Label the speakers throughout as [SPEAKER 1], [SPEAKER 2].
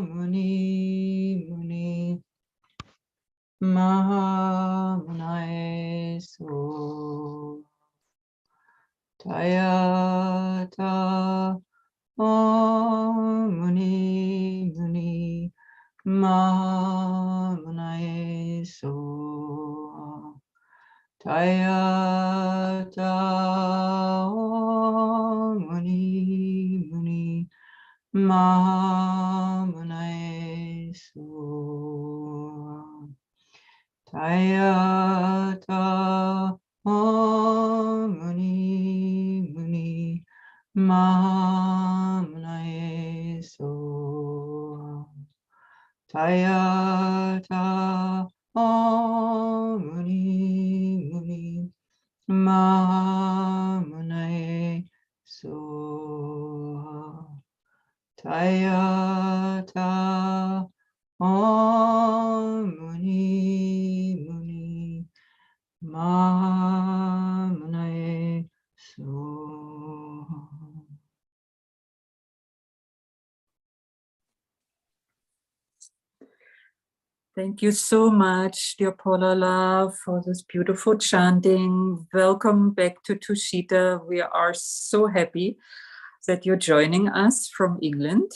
[SPEAKER 1] Muni Muni Mahamunaye So Tayata Muni Muni Mahamunaye So Tayata Muni Muni Mahamunaye So Tayata Muni Muni Mahamunaye So Tayata Muni Muni Mahamunaye So Tayata Muni Muni Mahamunaye So.
[SPEAKER 2] Thank you so much, dear Paula Love, for this beautiful chanting. Welcome back to Tushita. We are so happy that you're joining us from England.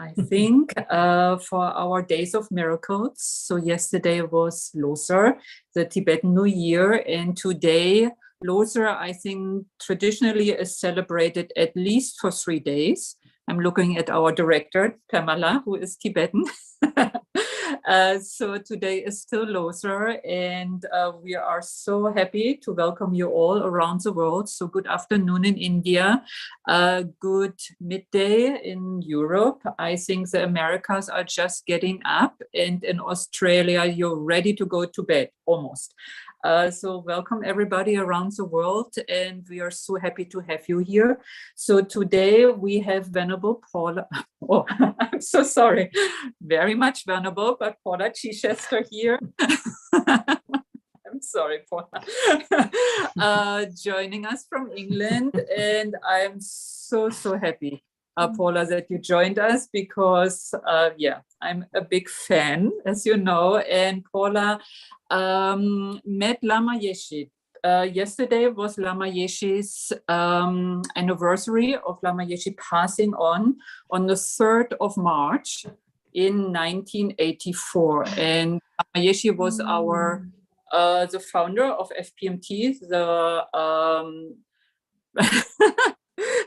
[SPEAKER 2] I think for our Days of Miracles. So yesterday was Losar, the Tibetan New Year, and today Losar, I think, traditionally is celebrated at least for 3 days. I'm looking at our director, Pamela, who is Tibetan. So today is still Losar, and we are so happy to welcome you all around the world. So good afternoon in India, good midday in Europe. I think the Americas are just getting up, and in Australia, you're ready to go to bed, almost. So welcome everybody around the world, and we are so happy to have you here. So today we have Venerable Paula, oh, I'm so sorry, very much Venerable, but Paula Chichester here. I'm sorry, Paula, joining us from England, and I'm so happy, Paula, that you joined us because, yeah, I'm a big fan, as you know, and Paula met Lama Yeshe. Yesterday was Lama Yeshe's anniversary of Lama Yeshe passing on the 3rd of March in 1984. And Lama Yeshe was our the founder of FPMT, the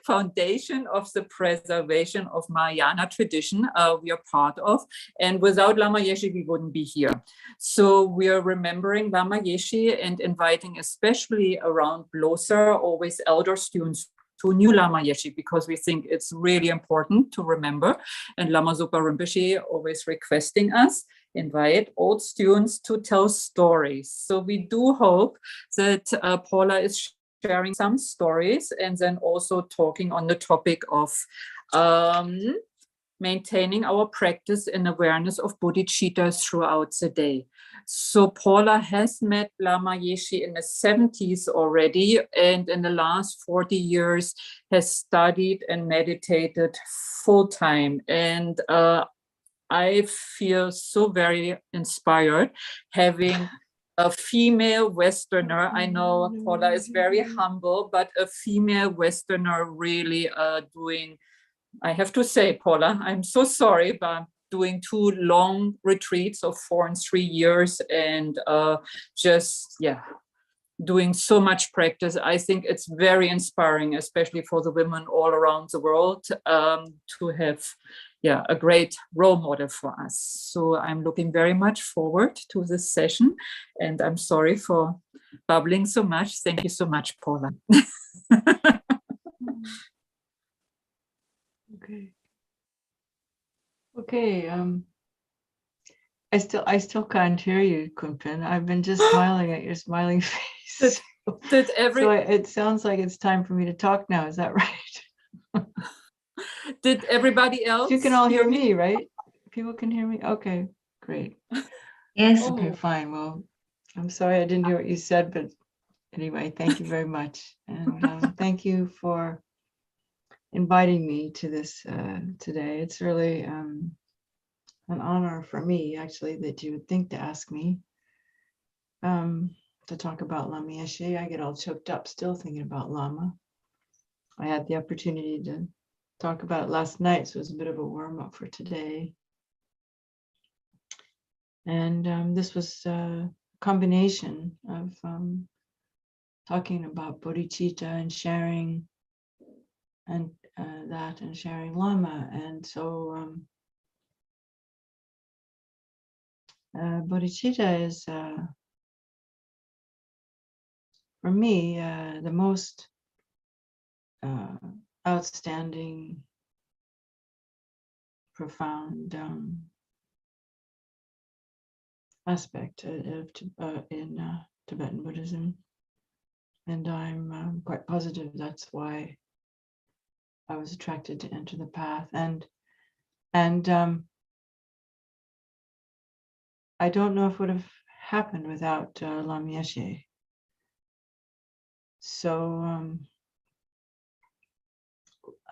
[SPEAKER 2] foundation of the preservation of Mahayana tradition we are part of. And without Lama Yeshe, we wouldn't be here. So we are remembering Lama Yeshe and inviting, especially around Losar, always elder students to new Lama Yeshe, because we think it's really important to remember. And Lama Zopa Rinpoche always requesting us, invite old students to tell stories. So we do hope that Paula is sharing some stories and then also talking on the topic of maintaining our practice and awareness of bodhicitta throughout the day. So Paula has met Lama Yeshe in the 70s already, and in the last 40 years has studied and meditated full time. And I feel so very inspired having a female Westerner. I know Paula is very humble, but a female Westerner really doing, I have to say, Paula, I'm so sorry, but doing 2 long retreats of 4 and 3 years and just, yeah, doing so much practice. I think it's very inspiring, especially for the women all around the world, to have, yeah, a great role model for us. So I'm looking very much forward to this session, and I'm sorry for bubbling so much. Thank you so much, Paula.
[SPEAKER 1] Okay. I still can't hear you, Kunpin. I've been just smiling at your smiling face. It sounds like it's time for me to talk now. Is that right?
[SPEAKER 2] Did everybody else?
[SPEAKER 1] You can all hear me, right? People can hear me? Okay, great.
[SPEAKER 3] Yes.
[SPEAKER 1] Okay, fine. Well, I'm sorry I didn't hear what you said, but anyway, thank you very much. And thank you for inviting me to this today. It's really an honor for me, actually, that you would think to ask me to talk about Lama Yeshe. I get all choked up still thinking about Lama. I had the opportunity to talk about it last night, so it was a bit of a warm-up for today. And this was a combination of talking about Bodhicitta and sharing and that and sharing Lama. And so Bodhicitta is, for me, the most outstanding, profound aspect of in Tibetan Buddhism. And I'm quite positive that's why I was attracted to enter the path. And I don't know if it would have happened without Lama Yeshe. So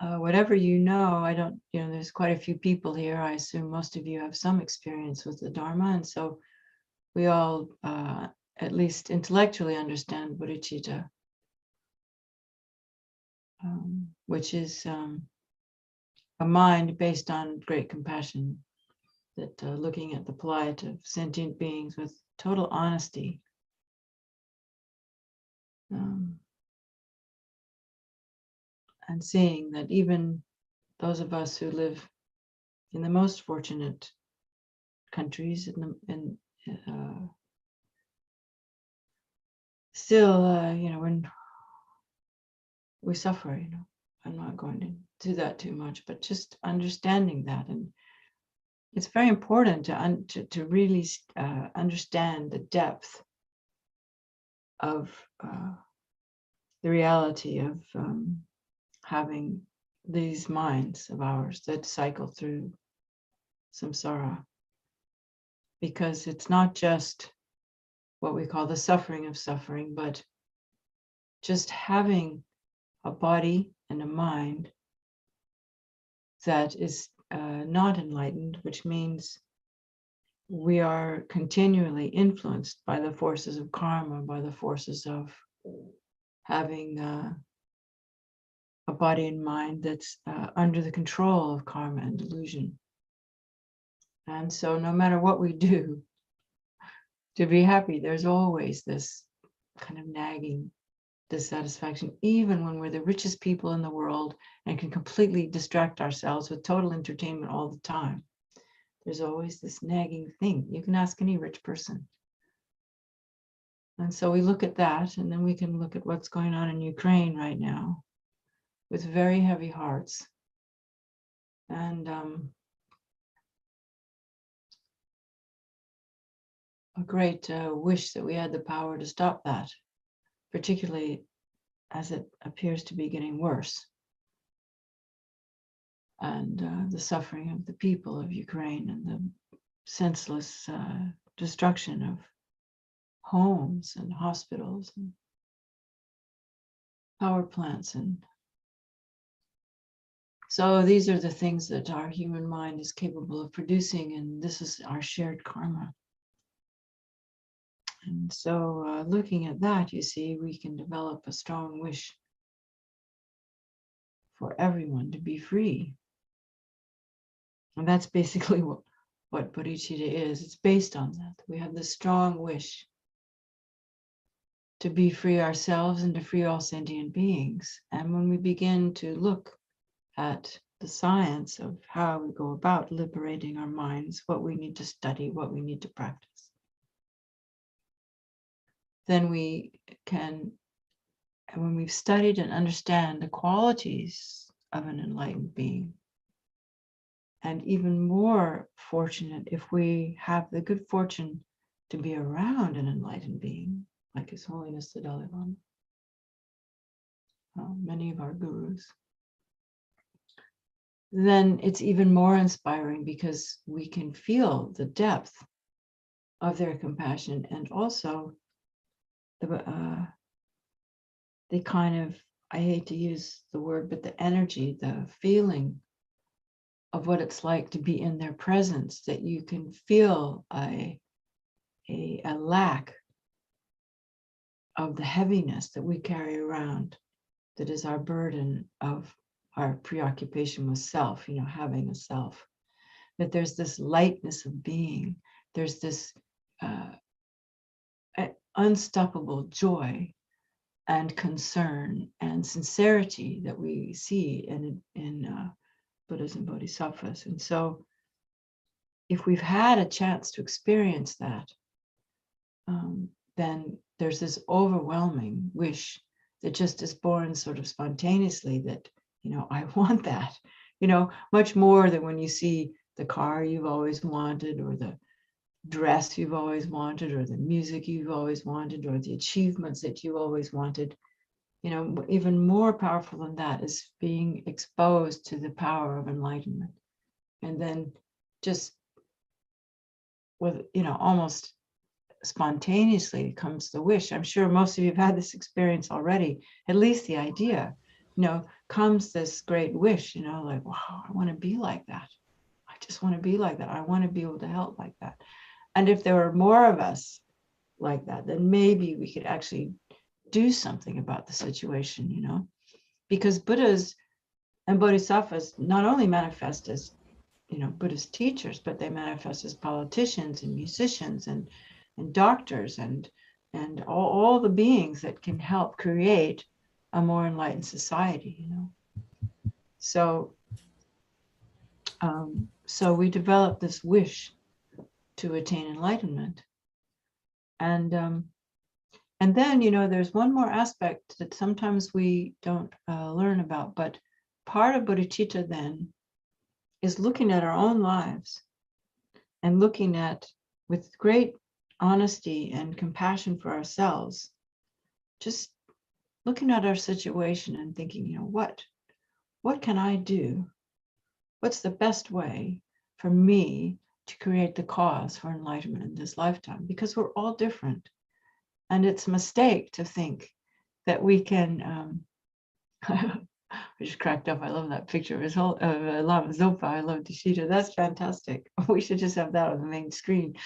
[SPEAKER 1] whatever you know, I don't, there's quite a few people here. I assume most of you have some experience with the Dharma. And so we all, at least intellectually, understand Bodhicitta, which is a mind based on great compassion, that looking at the plight of sentient beings with total honesty. And seeing that even those of us who live in the most fortunate countries still, when we suffer, I'm not going to do that too much, but just understanding that. And it's very important to really understand the depth of the reality of having these minds of ours that cycle through samsara, because it's not just what we call the suffering of suffering, but just having a body and a mind that is not enlightened, which means we are continually influenced by the forces of karma, by the forces of having a body and mind that's under the control of karma and delusion. And so no matter what we do to be happy, there's always this kind of nagging dissatisfaction, even when we're the richest people in the world and can completely distract ourselves with total entertainment all the time. There's always this nagging thing. You can ask any rich person. And so we look at that, and then we can look at what's going on in Ukraine right now with very heavy hearts. And a great wish that we had the power to stop that, particularly as it appears to be getting worse. And the suffering of the people of Ukraine and the senseless destruction of homes and hospitals and power plants. And so these are the things that our human mind is capable of producing, and this is our shared karma. And so looking at that, you see, we can develop a strong wish for everyone to be free. And that's basically what Bodhicitta is. It's based on that. We have this strong wish to be free ourselves and to free all sentient beings. And when we begin to look at the science of how we go about liberating our minds, what we need to study, what we need to practice, then we can, and when we've studied and understand the qualities of an enlightened being, and even more fortunate if we have the good fortune to be around an enlightened being, like His Holiness the Dalai Lama, many of our gurus, then it's even more inspiring because we can feel the depth of their compassion and also the kind of I hate to use the word, but the energy, the feeling of what it's like to be in their presence, that you can feel a lack of the heaviness that we carry around, that is our burden of our preoccupation with self, having a self, that there's this lightness of being, there's this unstoppable joy and concern and sincerity that we see in Buddhas and Bodhisattvas. And so if we've had a chance to experience that, then there's this overwhelming wish that just is born sort of spontaneously that, I want that, much more than when you see the car you've always wanted, or the dress you've always wanted, or the music you've always wanted, or the achievements that you always wanted. Even more powerful than that is being exposed to the power of enlightenment. And then just with, almost spontaneously comes the wish. I'm sure most of you have had this experience already, at least the idea, comes this great wish, like, wow, I want to be like that. I just want to be like that. I want to be able to help like that. And if there were more of us like that, then maybe we could actually do something about the situation, because Buddhas and Bodhisattvas not only manifest as, Buddhist teachers, but they manifest as politicians and musicians and doctors and all the beings that can help create a more enlightened society, So, so we developed this wish to attain enlightenment. And then, there's one more aspect that sometimes we don't learn about, but part of Bodhicitta then is looking at our own lives and looking at, with great honesty and compassion for ourselves, just looking at our situation and thinking, what can I do? What's the best way for me to create the cause for enlightenment in this lifetime? Because we're all different. And it's a mistake to think that we can, I just cracked up. I love that picture of his whole Lama Zopa. I love Tushita. That's fantastic. We should just have that on the main screen.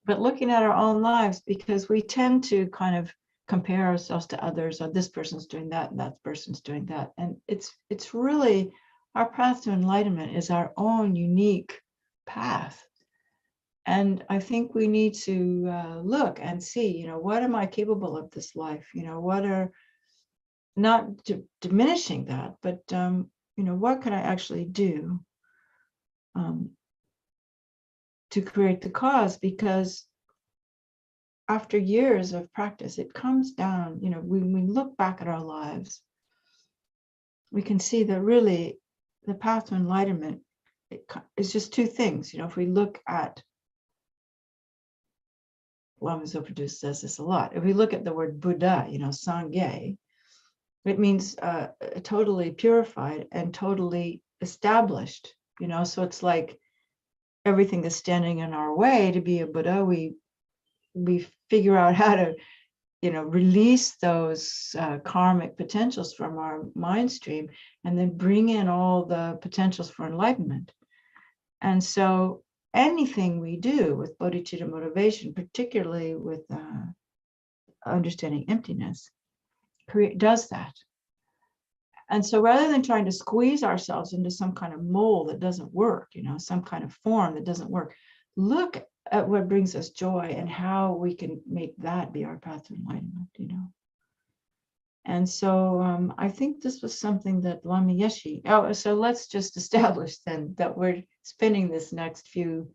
[SPEAKER 1] But looking at our own lives, because we tend to kind of compare ourselves to others, or this person's doing that and that person's doing that. And it's really, our path to enlightenment is our own unique path. And I think we need to look and see, what am I capable of this life? What are, not diminishing that, but, what can I actually do to create the cause? Because after years of practice, it comes down, when we look back at our lives, we can see that really the path to enlightenment is just two things. If we look at, Lama Zopa Rinpoche says this a lot. If we look at the word Buddha, Sangye, it means totally purified and totally established, so it's like everything that's standing in our way to be a Buddha, we figure out how to, release those karmic potentials from our mind stream and then bring in all the potentials for enlightenment. And so anything we do with bodhicitta motivation, particularly with understanding emptiness, does that. And so rather than trying to squeeze ourselves into some kind of mold that doesn't work, some kind of form that doesn't work, look at what brings us joy and how we can make that be our path to enlightenment, And so I think this was something that Lama Yeshe, so let's just establish then that we're spending this next few,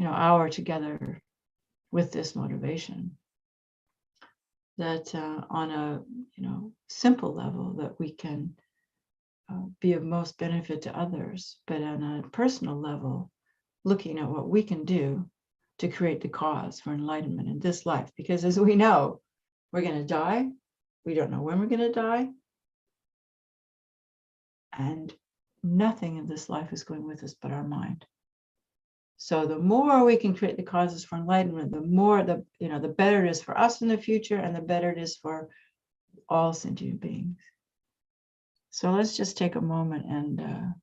[SPEAKER 1] hour together with this motivation. That on a, simple level, that we can be of most benefit to others, but on a personal level, looking at what we can do to create the cause for enlightenment in this life. Because as we know, we're going to die. We don't know when we're going to die. And nothing in this life is going with us but our mind. So the more we can create the causes for enlightenment, the more the better it is for us in the future, and the better it is for all sentient beings. So let's just take a moment and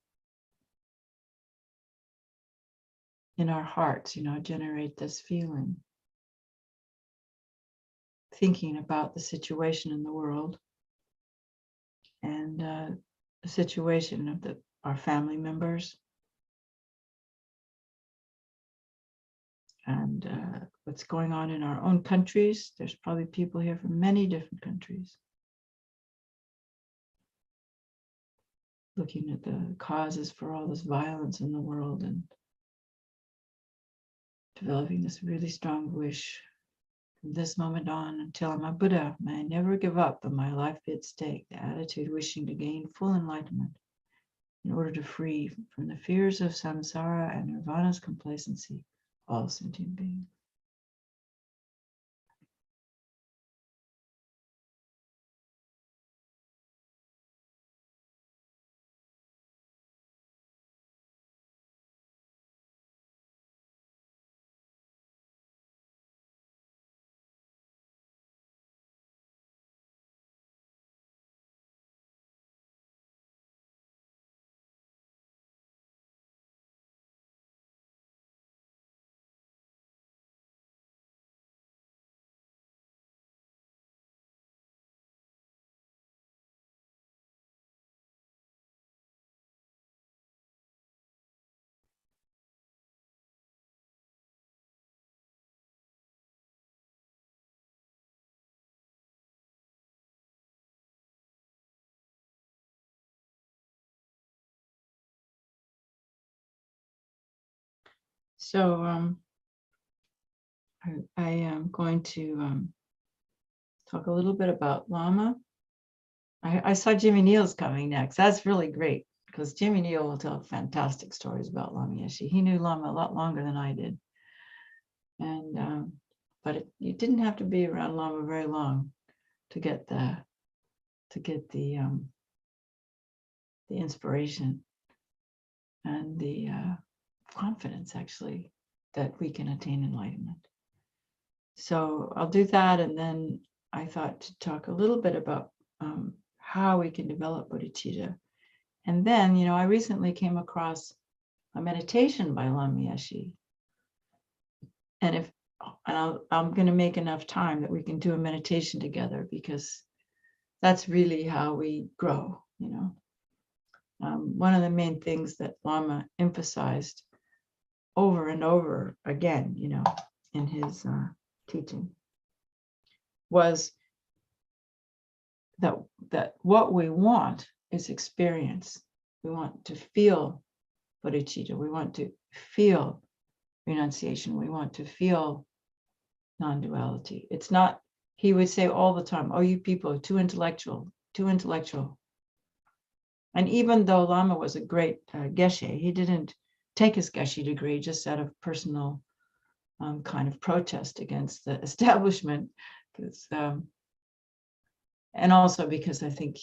[SPEAKER 1] in our hearts, generate this feeling, thinking about the situation in the world and the situation of our family members and what's going on in our own countries. There's probably people here from many different countries. Looking at the causes for all this violence in the world and developing this really strong wish from this moment on until I'm a Buddha, may I never give up, but my life be at stake, the attitude wishing to gain full enlightenment in order to free from the fears of samsara and nirvana's complacency all sentient beings. So I am going to talk a little bit about Lama. I saw Jimmy Neal's coming next. That's really great because Jimmy Neal will tell fantastic stories about Lama Yeshe. He knew Lama a lot longer than I did. And but you didn't have to be around Lama very long to get the inspiration and the confidence actually that we can attain enlightenment. So I'll do that, and then I thought to talk a little bit about how we can develop bodhicitta. And then, I recently came across a meditation by Lama Yeshe. And I'm going to make enough time that we can do a meditation together, because that's really how we grow, One of the main things that Lama emphasized over and over again, in his teaching was that what we want is experience. We want to feel bodhicitta. We want to feel renunciation. We want to feel non-duality. It's not, he would say all the time, oh, you people are too intellectual, too intellectual. And even though Lama was a great geshe, he didn't take his geshe degree just out of personal kind of protest against the establishment, because and also because I think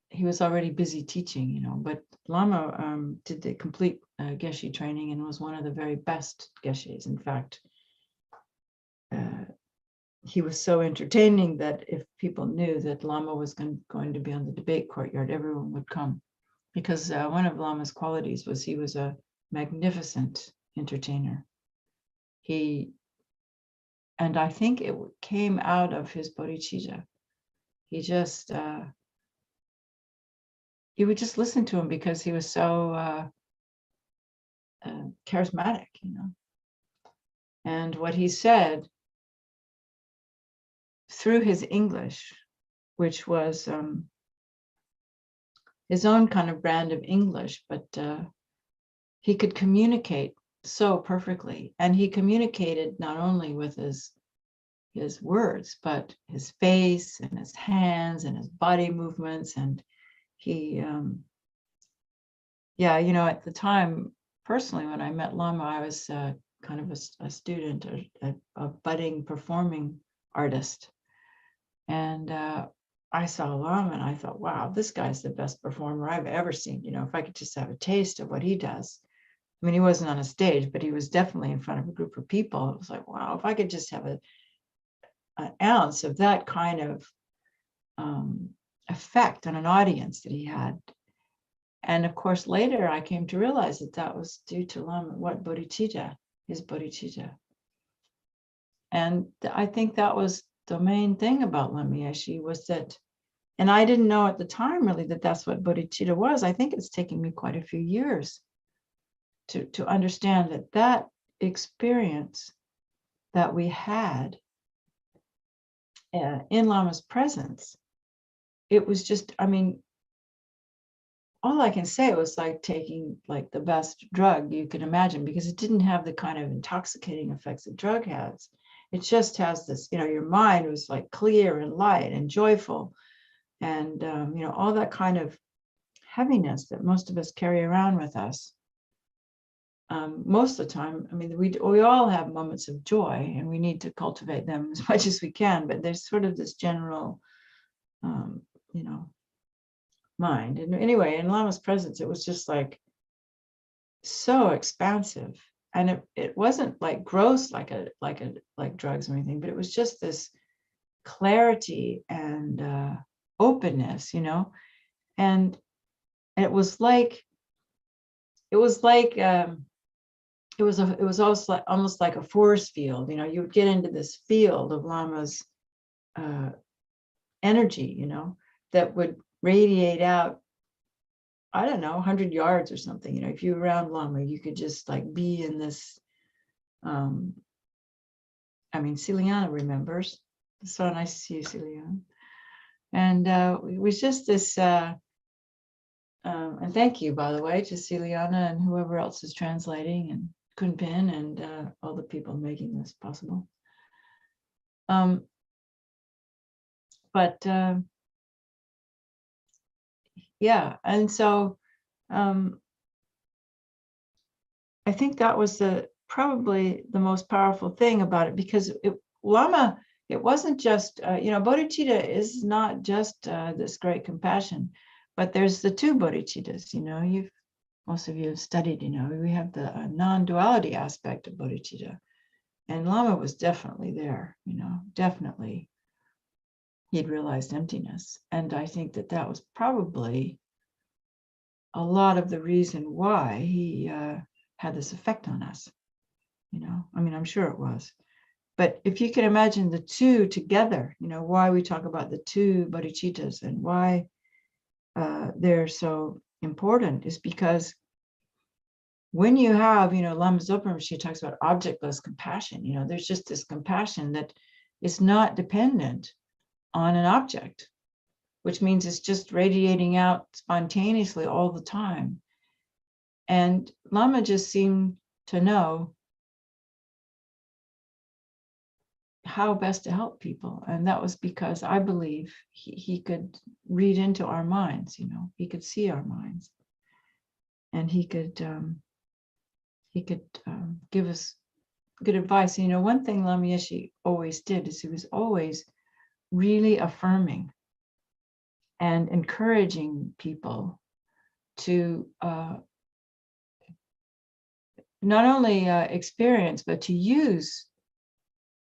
[SPEAKER 1] he was already busy teaching, but Lama did the complete geshe training and was one of the very best geshes. In fact, he was so entertaining that if people knew that Lama was going to be on the debate courtyard, everyone would come, because one of Lama's qualities was he was a magnificent entertainer. And I think it came out of his bodhicitta. He just, you would just listen to him because he was so charismatic, And what he said through his English, which was his own kind of brand of English, but he could communicate so perfectly. And he communicated not only with his words, but his face and his hands and his body movements. And he, at the time, personally, when I met Lama, I was kind of a student, a budding performing artist. And I saw Lama and I thought, wow, this guy's the best performer I've ever seen. If I could just have a taste of what he does, I mean, he wasn't on a stage, but he was definitely in front of a group of people. It was like, wow, if I could just have an ounce of that kind of effect on an audience that he had. And of course, later I came to realize that that was due to Lama, Bodhicitta, his Bodhicitta. And I think that was the main thing about Lama Yeshe was that, and I didn't know at the time really that that's what Bodhicitta was. I think it's taken me quite a few years to understand that that experience that we had in Lama's presence, it was just, I mean, all I can say was like taking like the best drug you can imagine, because it didn't have the kind of intoxicating effects that drug has. It just has this, you know, your mind was like clear and light and joyful, and you know, all that kind of heaviness that most of us carry around with us. Most of the time, I mean, we all have moments of joy, and we need to cultivate them as much as we can. But there's sort of this general, you know, mind. And anyway, in Lama's presence, it was just like so expansive, and it wasn't like gross like drugs or anything, but it was just this clarity and openness, you know, and it was also almost like a force field, you know. You would get into this field of Lama's energy, you know, that would radiate out, I don't know, 100 yards or something. You know, if you were around Lama, you could just like be in this. I mean, Celiana remembers. It's so nice to see you, Celiana. And it was just this. And thank you, by the way, to Celiana and whoever else is translating, and Kunpin, and all the people making this possible. Yeah, and so I think that was probably the most powerful thing about it, because Lama, it wasn't just, you know, Bodhicitta is not just this great compassion, but there's the two Bodhicittas, you know, most of you have studied, you know, we have the non-duality aspect of Bodhicitta, and Lama was definitely there, you know, definitely he'd realized emptiness. And I think that that was probably a lot of the reason why he had this effect on us, you know. I mean, I'm sure it was. But if you can imagine the two together, you know, why we talk about the two bodhicittas and why they're so important is because when you have, you know, Lama Zopa Rinpoche talks about objectless compassion, you know, there's just this compassion that is not dependent on an object, which means it's just radiating out spontaneously all the time. And Lama just seemed to know how best to help people. And that was because I believe he could read into our minds, you know, he could see our minds, and he could give us good advice. You know, one thing Lama Yeshe always did is he was always really affirming and encouraging people to not only experience, but to use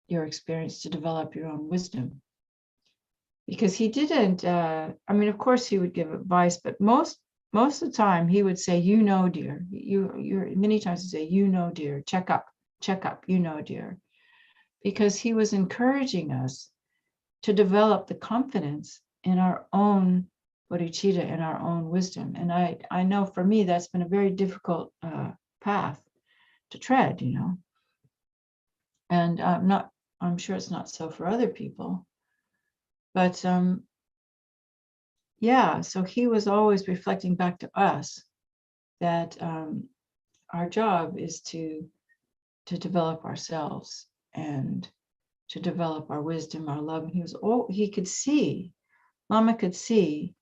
[SPEAKER 1] your experience to develop your own wisdom. Because he didn't, I mean, of course he would give advice, but most of the time he would say, you know, dear, you're many times he'd say, you know, dear, check up, you know, dear. Because he was encouraging us to develop the confidence in our own bodhicitta, in our own wisdom. And I know for me, that's been a very difficult path to tread, you know. And I'm sure it's not so for other people. But yeah, so he was always reflecting back to us that our job is to develop ourselves and to develop our wisdom, our love. And he could see, Lama could see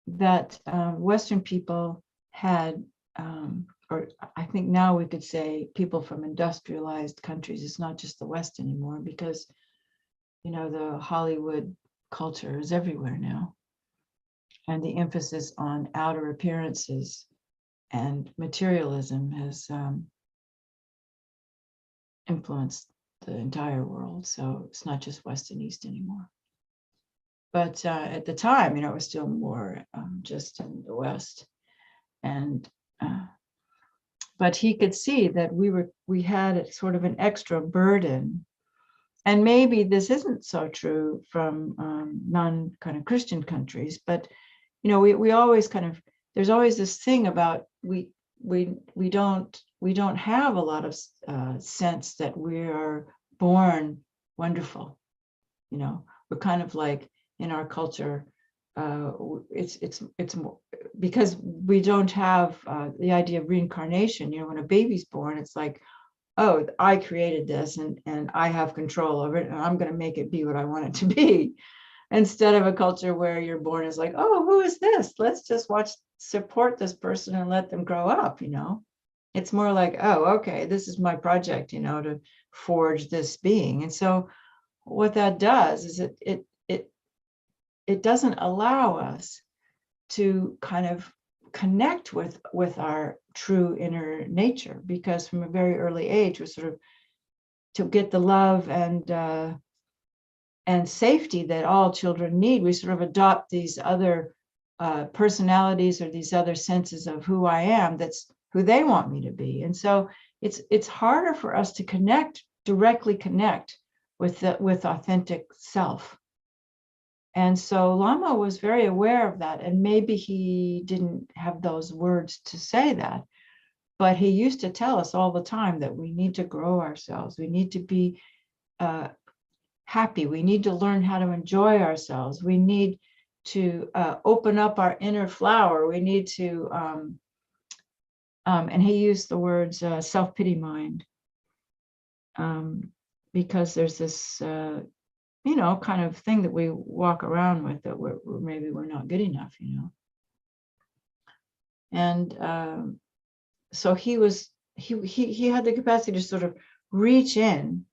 [SPEAKER 1] that Western people had, or I think now we could say people from industrialized countries. It's not just the West anymore, because, you know, the Hollywood culture is everywhere now. And the emphasis on outer appearances and materialism has influenced the entire world. So it's not just West and East anymore. But at the time, it was still more just in the West. And but he could see that we had sort of an extra burden. And maybe this isn't so true from non kind of Christian countries, but we always there's always this thing about we don't have a lot of sense that we are born wonderful. We're kind of like in our culture, it's more because we don't have the idea of reincarnation. When a baby's born, it's like, oh, I created this and I have control over it and I'm going to make it be what I want it to be. Instead of a culture where you're born as like, oh, who is this? Let's just support this person and let them grow up, It's more like, oh, okay, this is my project, to forge this being. And so what that does is it doesn't allow us to kind of connect with our true inner nature, because from a very early age, we're sort of to get the love and safety that all children need, we sort of adopt these other personalities or these other senses of who I am, that's who they want me to be. And so it's harder for us to directly connect with authentic self. And so Lama was very aware of that, and maybe he didn't have those words to say that, but he used to tell us all the time that we need to grow ourselves. We need to be happy. We need to learn how to enjoy ourselves. We need to open up our inner flower. We need to, and he used the words self-pity mind, because there's this, kind of thing that we walk around with that maybe we're not good enough, And so he had the capacity to sort of reach in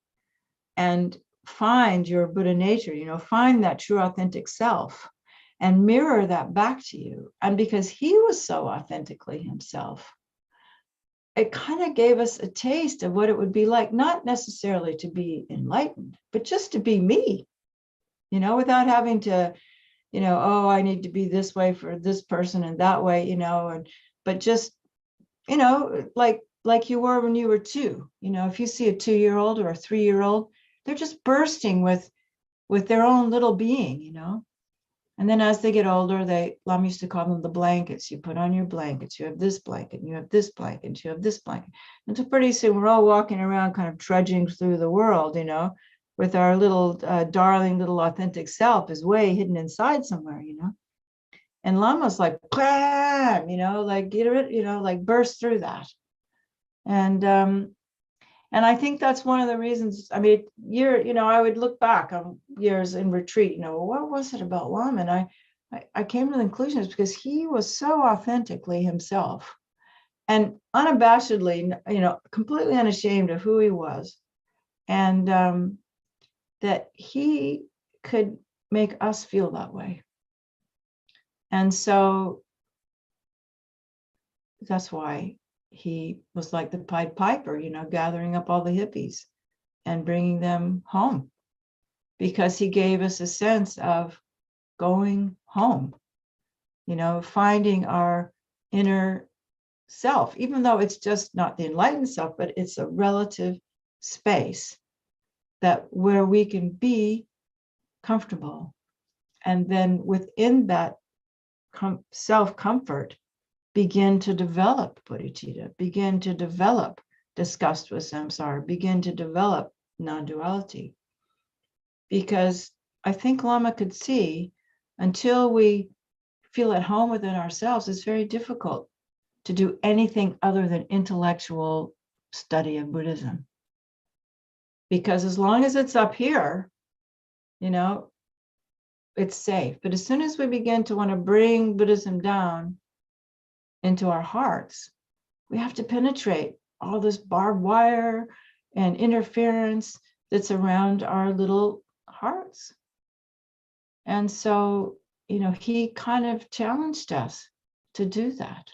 [SPEAKER 1] and find your Buddha nature, find that true authentic self and mirror that back to you. And because he was so authentically himself, it kind of gave us a taste of what it would be like, not necessarily to be enlightened, but just to be me, without having to, oh, I need to be this way for this person and that way, but just, like you were when you were 2, if you see a 2-year-old or a 3-year-old, they're just bursting with their own little being, And then as they get older, Lama used to call them the blankets. You put on your blankets, you have this blanket, you have this blanket, you have this blanket. And so pretty soon we're all walking around kind of trudging through the world, with our little darling little authentic self is way hidden inside somewhere, And Lama's like, bam, like, get it, like burst through that. And I think that's one of the reasons, I mean, I would look back on years in retreat, what was it about Lama? And I came to the conclusion it's because he was so authentically himself and unabashedly, completely unashamed of who he was. And that he could make us feel that way. And so that's why he was like the Pied Piper, gathering up all the hippies and bringing them home, because he gave us a sense of going home, finding our inner self, even though it's just not the enlightened self, but it's a relative space where we can be comfortable. And then within that self-comfort, begin to develop bodhicitta, begin to develop disgust with samsara, begin to develop non-duality. Because I think Lama could see, until we feel at home within ourselves, it's very difficult to do anything other than intellectual study of Buddhism. Because as long as it's up here, it's safe. But as soon as we begin to want to bring Buddhism down into our hearts, we have to penetrate all this barbed wire and interference that's around our little hearts. And so, he kind of challenged us to do that.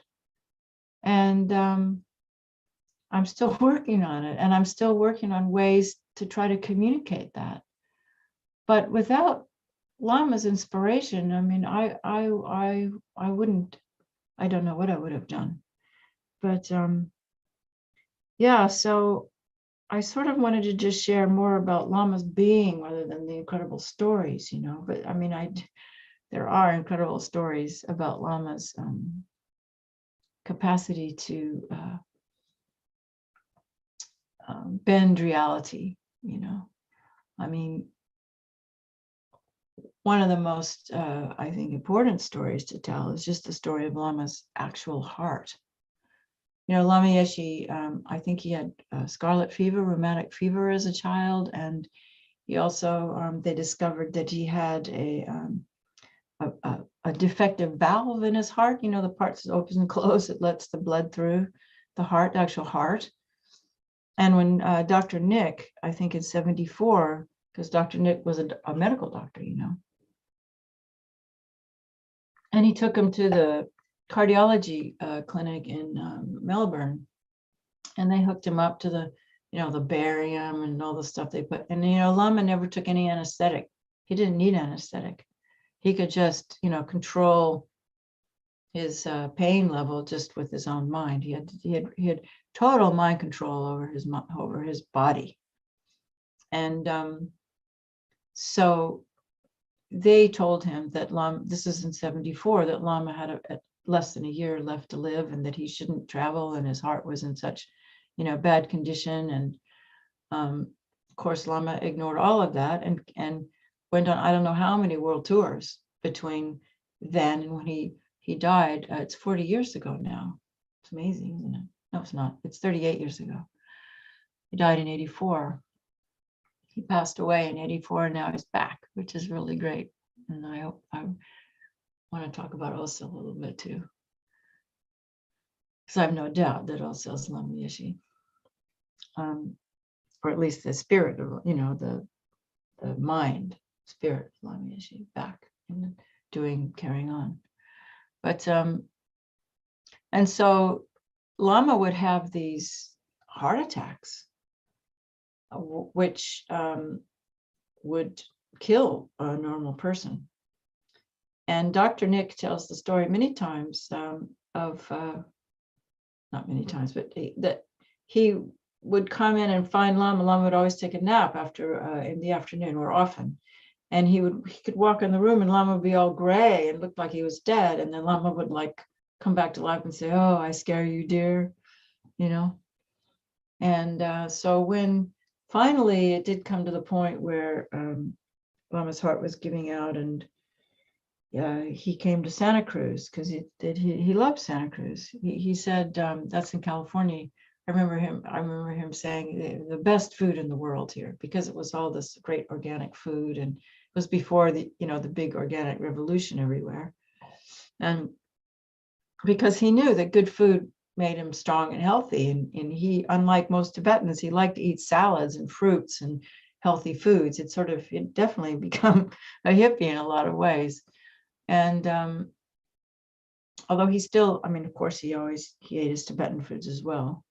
[SPEAKER 1] And I'm still working on it, and I'm still working on ways to try to communicate that. But without Lama's inspiration, I mean, I wouldn't, I don't know what I would have done. But yeah, so I sort of wanted to just share more about Lama's being rather than the incredible stories, you know. But I mean, there are incredible stories about Lama's capacity to bend reality, you know. I mean, one of the most, I think, important stories to tell is just the story of Lama's actual heart. You know, Lama Yeshe, I think he had scarlet fever, rheumatic fever as a child, and he also, they discovered that he had a defective valve in his heart. You know, the parts that opens and close, it lets the blood through the heart, the actual heart. And when Dr. Nick, I think in '74, because Dr. Nick was a medical doctor, you know, and he took him to the cardiology clinic in Melbourne, and they hooked him up to the, you know, the barium and all the stuff they put. And, you know, Lama never took any anesthetic. He didn't need anesthetic. He could just, you know, control his pain level just with his own mind. He had total mind control over his body. And so they told him that Lama, this is in '74, that Lama had less than a year left to live, and that he shouldn't travel, and his heart was in such, you know, bad condition. And of course, Lama ignored all of that and went on, I don't know how many world tours between then and when he died. It's 40 years ago now. It's amazing, isn't it? No, it's not. It's 38 years ago. He died in '84. He passed away in '84, and now he's back, which is really great. And I want to talk about Osil a little bit too, because I have no doubt that Osil is Lama Yeshe, or at least the spirit of, you know, the mind, spirit of Lama Yeshe back and carrying on. But and so Lama would have these heart attacks, which would kill a normal person. And Dr. Nick tells the story many times of, not many times, but that he would come in and find Lama. Lama would always take a nap after in the afternoon, or often. And he could walk in the room, and Lama would be all gray and looked like he was dead. And then Lama would like come back to life and say, "Oh, I scare you, dear," you know. And so when finally it did come to the point where Lama's heart was giving out, and he came to Santa Cruz, because he loved Santa Cruz. He said, that's in California. I remember him saying the best food in the world here, because it was all this great organic food, and it was before the, you know, the big organic revolution everywhere. And because he knew that good food made him strong and healthy, and he, unlike most Tibetans, he liked to eat salads and fruits and healthy foods. It definitely become a hippie in a lot of ways. And although he still, I mean, of course, he ate his Tibetan foods as well.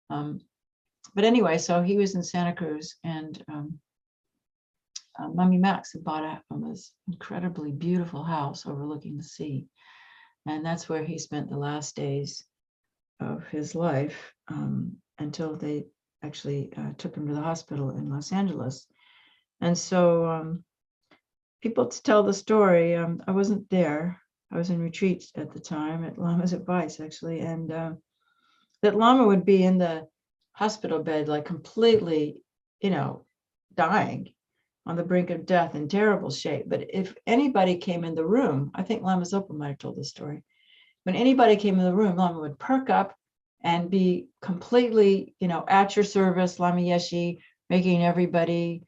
[SPEAKER 1] But anyway, so he was in Santa Cruz, and Mummy Max had bought this incredibly beautiful house overlooking the sea. And that's where he spent the last days of his life, until they actually took him to the hospital in Los Angeles. And so people tell the story. I wasn't there. I was in retreat at the time at Lama's advice, actually. And that Lama would be in the hospital bed, like completely, you know, dying, on the brink of death, in terrible shape. But if anybody came in the room, I think Lama Zopa might have told the story. When anybody came in the room, Lama would perk up and be completely, you know, at your service, Lama Yeshe, making everybody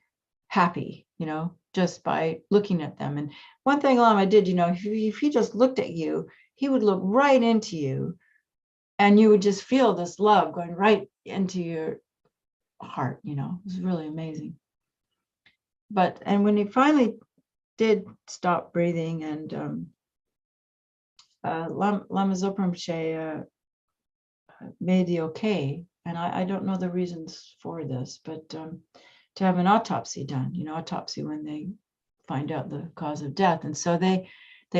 [SPEAKER 1] happy, you know, just by looking at them. And one thing Lama did, you know, if he just looked at you, he would look right into you, and you would just feel this love going right into your heart, you know. It was really amazing. And when he finally did stop breathing, and Lama Zopa Rinpoche made the okay, and I don't know the reasons for this, but to have an autopsy done, autopsy when they find out the cause of death. And so they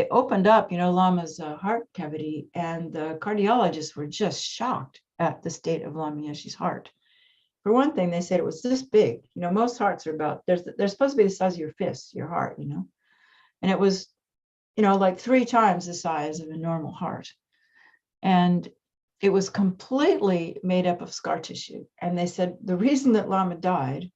[SPEAKER 1] opened up, Lama's heart cavity, and the cardiologists were just shocked at the state of Lama Yeshe's heart. For one thing, they said it was this big. Most hearts are about, they're supposed to be the size of your fist, your heart, and it was, like 3 times the size of a normal heart. And it was completely made up of scar tissue. And they said the reason that Lama died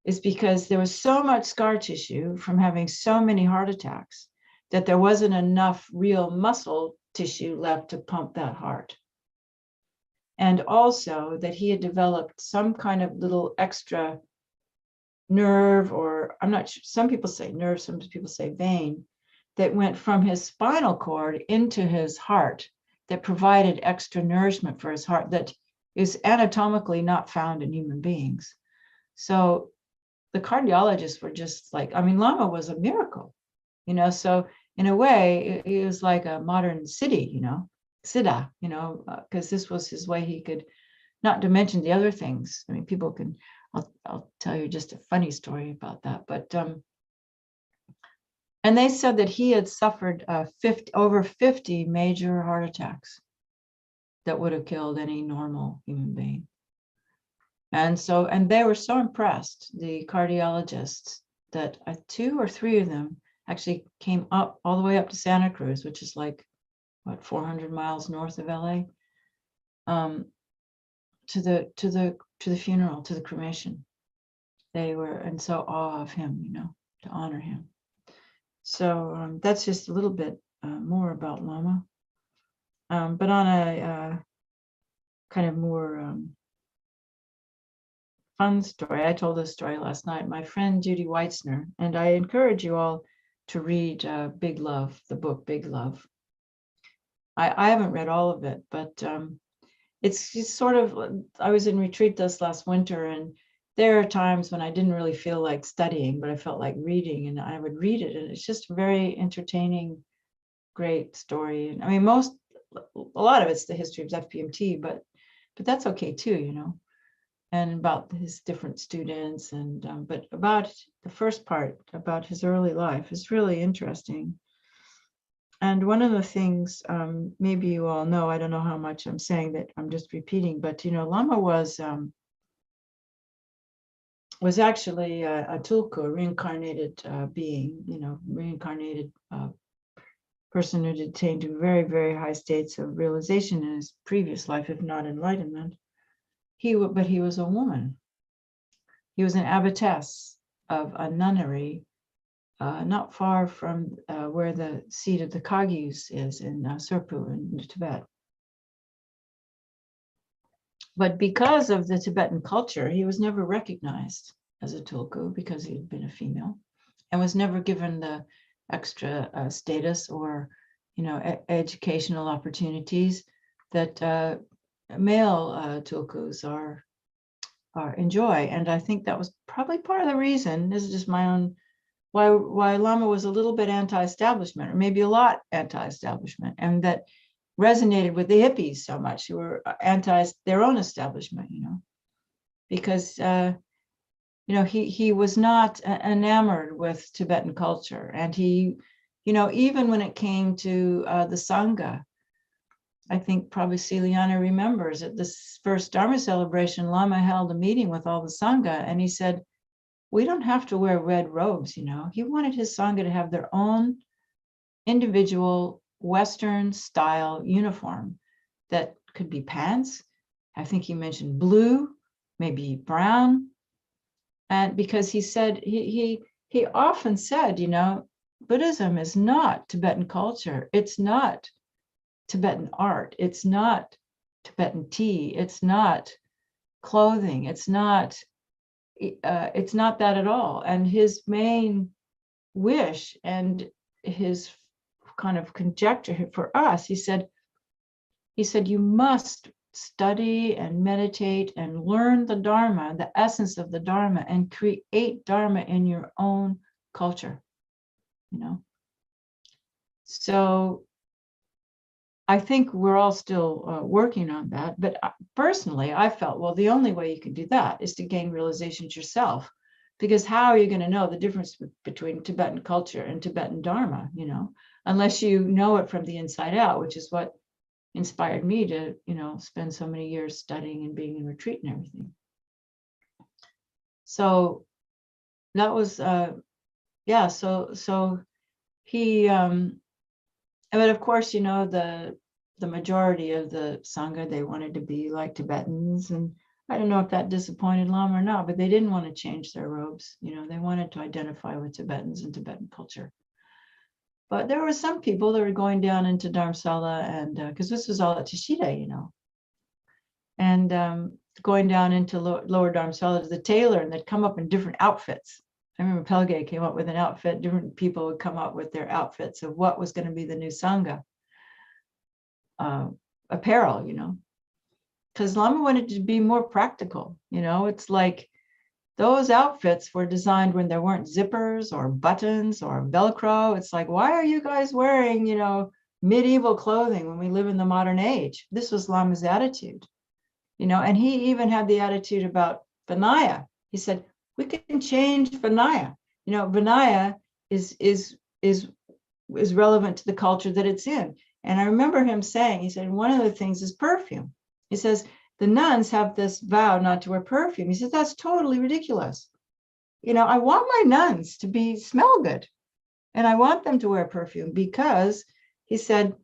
[SPEAKER 1] is because there was so much scar tissue from having so many heart attacks that there wasn't enough real muscle tissue left to pump that heart. And also that he had developed some kind of little extra nerve, or I'm not sure, some people say nerve, some people say vein, that went from his spinal cord into his heart that provided extra nourishment for his heart that is anatomically not found in human beings. So the cardiologists were just like, Lama was a miracle, so in a way, he was like a modern city, Siddha, because this was his way he could, not to mention the other things. People can, I'll tell you just a funny story about that. But, and they said that he had suffered over 50 major heart attacks that would have killed any normal human being. And so, and they were so impressed, the cardiologists, that 2 or 3 of them actually came up all the way up to Santa Cruz, which is like, 400 miles north of LA, to the funeral, to the cremation. They were in so awe of him, to honor him. So that's just a little bit more about Lama. But on a kind of more fun story, I told this story last night. My friend Judy Weitzner, and I encourage you all to read Big Love, the book Big Love. I haven't read all of it, but it's sort of, I was in retreat this last winter, and there are times when I didn't really feel like studying, but I felt like reading, and I would read it, and it's just a very entertaining, great story. And a lot of it's the history of FPMT, but that's okay too, and about his different students, and but about the first part, about his early life, is really interesting. And one of the things, maybe you all know, I don't know how much I'm saying that, I'm just repeating, but Lama was actually a tulku, a reincarnated being, reincarnated person who attained to very, very high states of realization in his previous life, if not enlightenment. But he was a woman. He was an abbotess of a nunnery not far from where the seat of the Kagyus is in Serpu in Tibet. But because of the Tibetan culture, he was never recognized as a tulku because he had been a female, and was never given the extra status or, educational opportunities that male tulkus are enjoy. And I think that was probably part of the reason. This is just my own. Why Lama was a little bit anti-establishment, or maybe a lot anti-establishment, and that resonated with the hippies so much, who were anti their own establishment, because he was not enamored with Tibetan culture, and he, even when it came to the Sangha, I think probably Celiana remembers at this first Dharma celebration, Lama held a meeting with all the Sangha, and he said, we don't have to wear red robes, He wanted his Sangha to have their own individual Western style uniform that could be pants. I think he mentioned blue, maybe brown. And because he said, he often said, Buddhism is not Tibetan culture. It's not Tibetan art. It's not Tibetan tea. It's not clothing. It's not that at all. And his main wish and his kind of conjecture for us, he said, you must study and meditate and learn the Dharma, the essence of the Dharma, and create Dharma in your own culture, So I think we're all still working on that. But personally, I felt, well, the only way you can do that is to gain realizations yourself. Because how are you going to know the difference between Tibetan culture and Tibetan Dharma, unless you know it from the inside out, which is what inspired me to, spend so many years studying and being in retreat and everything. So that was, yeah, so he, but of course, the majority of the Sangha, they wanted to be like Tibetans. And I don't know if that disappointed Lama or not, but they didn't want to change their robes. They wanted to identify with Tibetans and Tibetan culture. But there were some people that were going down into Dharamsala, and because this was all at Tushita, and going down into lower Dharamsala to the tailor, and they'd come up in different outfits. I remember Pelge came up with an outfit. Different people would come up with their outfits of what was going to be the new Sangha apparel, because Lama wanted to be more practical. It's like those outfits were designed when there weren't zippers or buttons or Velcro. It's like, why are you guys wearing, medieval clothing when we live in the modern age? This was Lama's attitude, and he even had the attitude about Vinaya. He said, we can change Vinaya. Vinaya is relevant to the culture that it's in. And I remember him saying, he said, one of the things is perfume. He says, the nuns have this vow not to wear perfume. He says, that's totally ridiculous. I want my nuns to smell good. And I want them to wear perfume because he said,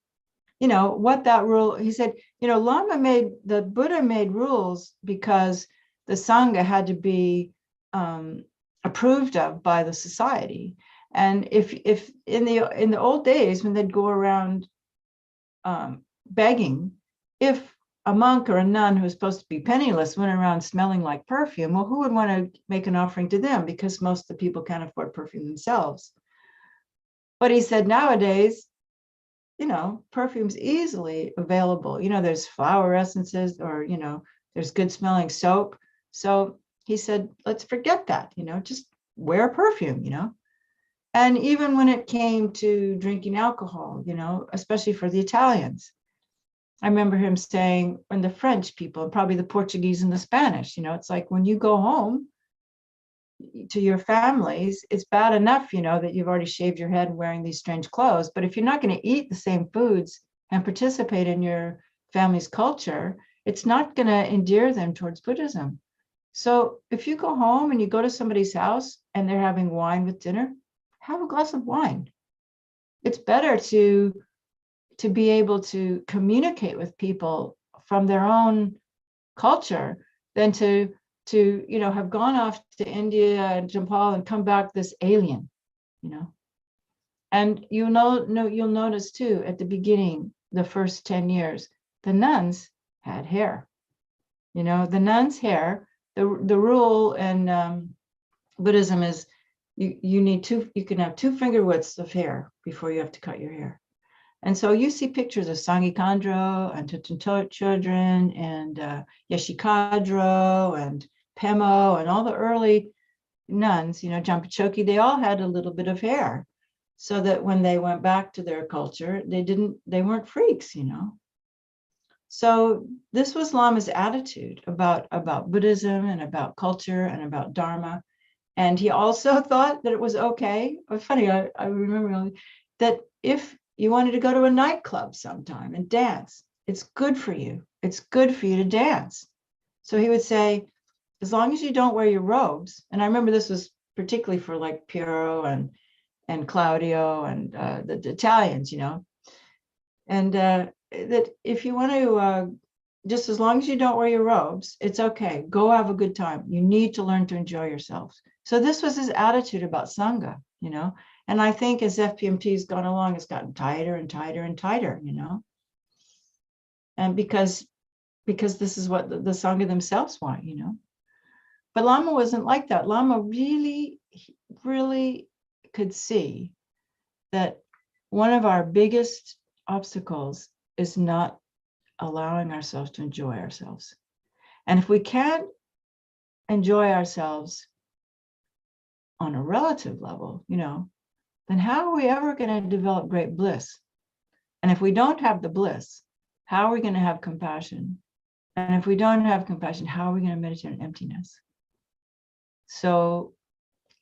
[SPEAKER 1] what that rule, he said, the Buddha made rules because the Sangha had to be approved of by the society. And if in the old days when they'd go around begging, if a monk or a nun who was supposed to be penniless went around smelling like perfume, well, who would want to make an offering to them? Because most of the people can't afford perfume themselves. But he said nowadays, perfume's easily available. There's flower essences, or there's good smelling soap. So he said, let's forget that, just wear perfume, And even when it came to drinking alcohol, especially for the Italians, I remember him saying, and the French people, and probably the Portuguese and the Spanish, it's like when you go home to your families, it's bad enough, that you've already shaved your head and wearing these strange clothes. But if you're not going to eat the same foods and participate in your family's culture, it's not going to endear them towards Buddhism. So if you go home and you go to somebody's house and they're having wine with dinner, have a glass of wine. It's better to be able to communicate with people from their own culture than to have gone off to India and Nepal and come back this alien, And you'll notice too, at the beginning, the first 10 years, the nuns had hair. The nuns' hair, the rule in Buddhism is you can have 2 finger widths of hair before you have to cut your hair. And so you see pictures of Sangikandro and Tutantot children and Yeshikadro and Pemo and all the early nuns, Jampachoki, they all had a little bit of hair so that when they went back to their culture, they weren't freaks, So this was Lama's attitude about Buddhism and about culture and about Dharma. And he also thought that it was okay. It was funny, I remember that if you wanted to go to a nightclub sometime and dance, it's good for you. It's good for you to dance. So he would say, as long as you don't wear your robes, and I remember this was particularly for like Piero and Claudio and the Italians, and that if you want to, just as long as you don't wear your robes, it's okay. Go have a good time. You need to learn to enjoy yourselves. So this was his attitude about Sangha, And I think as FPMT has gone along, it's gotten tighter and tighter and tighter, And because this is what the Sangha themselves want, But Lama wasn't like that. Lama really, really could see that one of our biggest obstacles is not allowing ourselves to enjoy ourselves. And if we can't enjoy ourselves on a relative level, then how are we ever going to develop great bliss? And if we don't have the bliss, how are we going to have compassion? And if we don't have compassion, how are we going to meditate on emptiness? So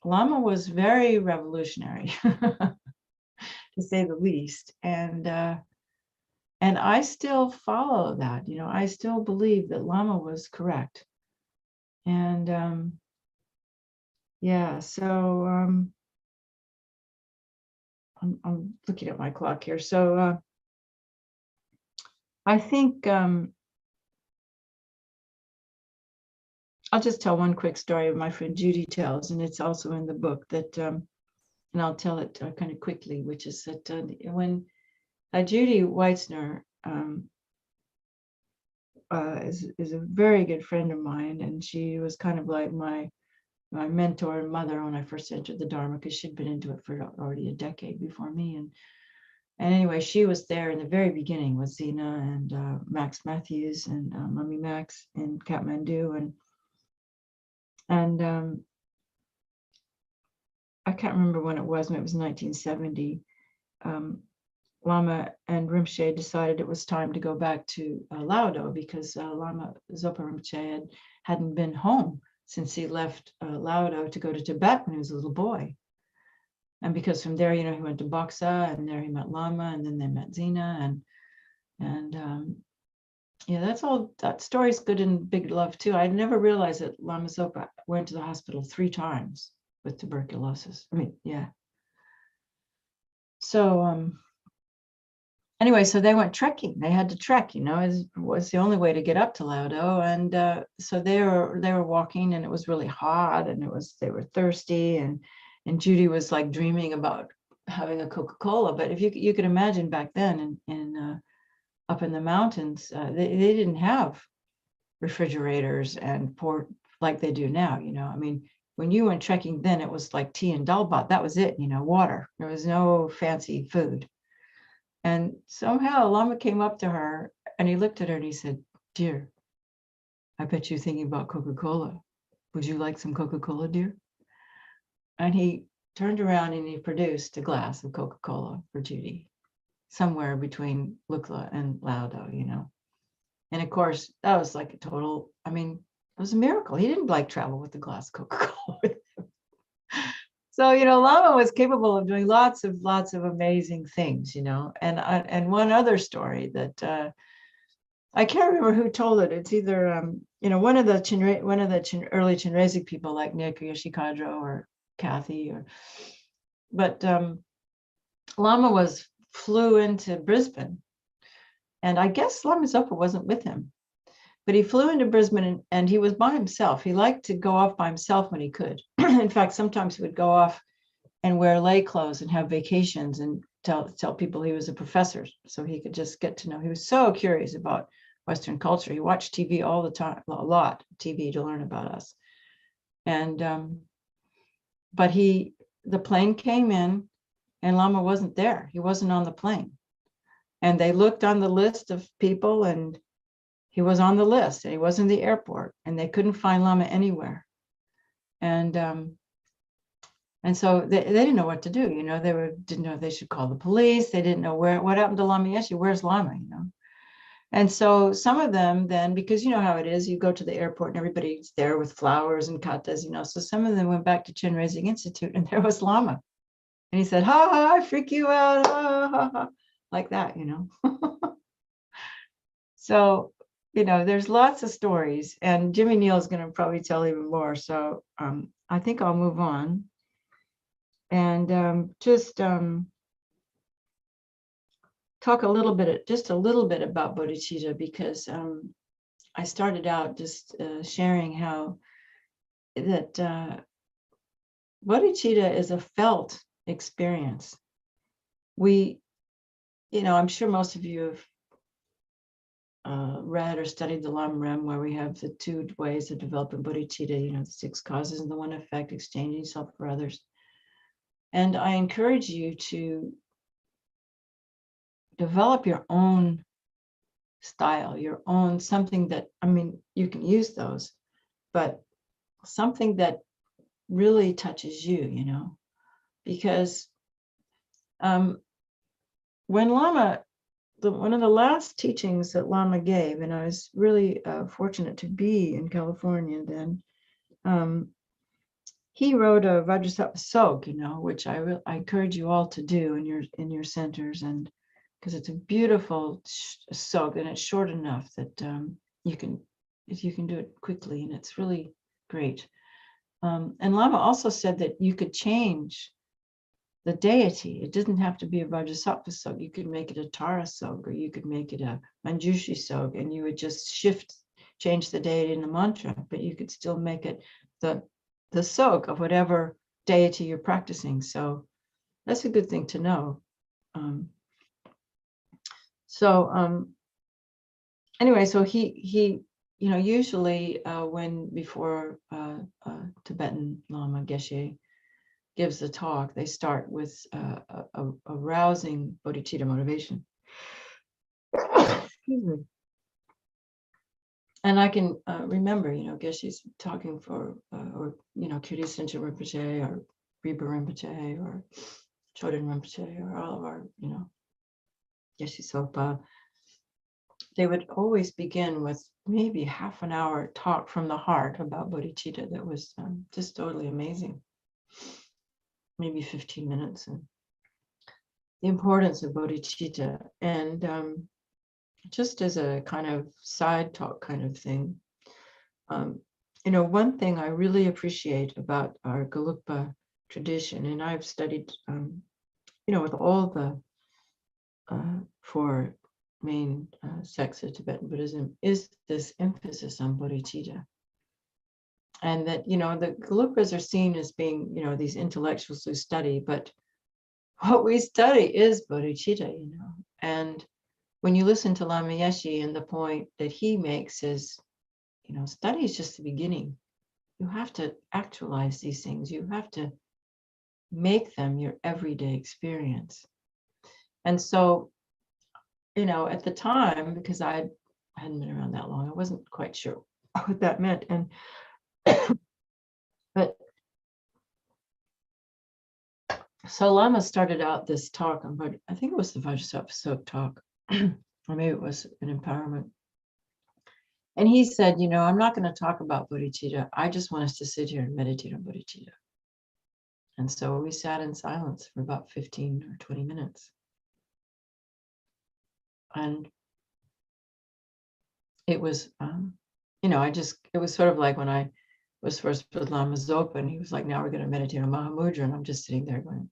[SPEAKER 1] Lama was very revolutionary, to say the least. And I still follow that. I still believe that Lama was correct. And yeah, so I'm looking at my clock here. So I think I'll just tell one quick story of my friend Judy tells, and it's also in the book that, and I'll tell it kind of quickly, which is that when Judy Weitzner is a very good friend of mine, and she was kind of like my mentor and mother when I first entered the Dharma, because she'd been into it for already a decade before me. And anyway, she was there in the very beginning with Zena and Max Matthews and Mummy Max in Kathmandu, and I can't remember when it was 1970. Lama and Rinpoche decided it was time to go back to Laudo, because Lama Zopa Rinpoche hadn't been home since he left Laudo to go to Tibet when he was a little boy. And because from there, he went to Boksa, and there he met Lama, and then they met Zena, and yeah, that's all. That story's good and big love too. I never realized that Lama Zopa went to the hospital 3 times with tuberculosis. I mean, yeah. So anyway, so they went trekking. They had to trek, it was the only way to get up to Laudo. And so they were walking, and it was really hot, and they were thirsty, and Judy was like dreaming about having a Coca-Cola. But if you could imagine back then in up in the mountains, they didn't have refrigerators and port like they do now. I mean, when you went trekking then, it was like tea and dalbat. That was it, water. There was no fancy food. And somehow Lama came up to her, and he looked at her and he said, "Dear, I bet you're thinking about Coca-Cola. Would you like some Coca-Cola, dear?" And he turned around and he produced a glass of Coca-Cola for Judy, somewhere between Lukla and Laudo, And of course, that was like a total, I mean, it was a miracle. He didn't like travel with a glass of Coca-Cola with him. So, Lama was capable of doing lots of amazing things, and one other story that I can't remember who told it. It's either, one of the early Chinrezig people like Nick or Yoshikadro or Kathy, but Lama flew into Brisbane, and I guess Lama Zopa wasn't with him, but he flew into Brisbane, and he was by himself. He liked to go off by himself when he could. In fact, sometimes he would go off and wear lay clothes and have vacations and tell people he was a professor, so he could just get to know. He was so curious about Western culture. He watched TV all the time, a lot of TV to learn about us. And but the plane came in, and Lama wasn't there. He wasn't on the plane. And they looked on the list of people, and he was on the list, and he was in the airport, and they couldn't find Lama anywhere. And so they didn't know what to do. They didn't know if they should call the police. They didn't know what happened to Lama Yeshe. Where's Lama? And so some of them then, because you know how it is, you go to the airport and everybody's there with flowers and katas, so some of them went back to Chinrezig Institute, and there was Lama. And he said, "Ha ha, I freak you out, ha ha ha," like that, So, there's lots of stories, and Jimmy Neal is going to probably tell even more. So I think I'll move on. And just talk a little bit about Bodhicitta, because I started out just sharing how that Bodhicitta is a felt experience. I'm sure most of you have read or studied the Lam Rem, where we have the 2 ways of developing Bodhicitta, the 6 causes and the 1 effect, exchanging self for others. And I encourage you to develop your own style, your own something that, you can use those, but something that really touches you, because when Lama one of the last teachings that Lama gave, and I was really fortunate to be in California then. He wrote a Vajrasattva Sog, which I encourage you all to do in your centers, and because it's a beautiful Sog, and it's short enough that you can do it quickly, and it's really great. And Lama also said that you could change the deity. It doesn't have to be a Vajrasattva Sog. You could make it a Tara Sog, or you could make it a Manjushri Sog, and you would just change the deity in the mantra, but you could still make it the Sog of whatever deity you're practicing. So that's a good thing to know. Anyway, so he usually before Tibetan Lama Yeshe gives the talk, they start with a rousing bodhicitta motivation. Excuse me. And I can remember, Geshe's talking for, or Kirti Sincha Rinpoche, or Riba Rinpoche, or Chotrul Rinpoche, or all of our, Geshe Sopa. They would always begin with maybe half an hour talk from the heart about bodhicitta that was just totally amazing. Maybe 15 minutes, and the importance of bodhicitta. And just as a kind of side talk kind of thing, one thing I really appreciate about our Gelugpa tradition, and I've studied, with all the four main sects of Tibetan Buddhism, is this emphasis on bodhicitta. And that, the Gelugpas are seen as being, these intellectuals who study, but what we study is bodhicitta, And when you listen to Lama Yeshe, and the point that he makes is, study is just the beginning. You have to actualize these things. You have to make them your everyday experience. And so, at the time, because I hadn't been around that long, I wasn't quite sure what that meant. And but so Lama started out this talk on, I think it was the Vajrasattva Sog talk, or maybe it was an empowerment. And he said, I'm not going to talk about bodhicitta. I just want us to sit here and meditate on bodhicitta. And so we sat in silence for about 15 or 20 minutes. And it was, it was sort of like when I was first with Lama Zopa, and he was like, now we're going to meditate on Mahamudra. And I'm just sitting there going,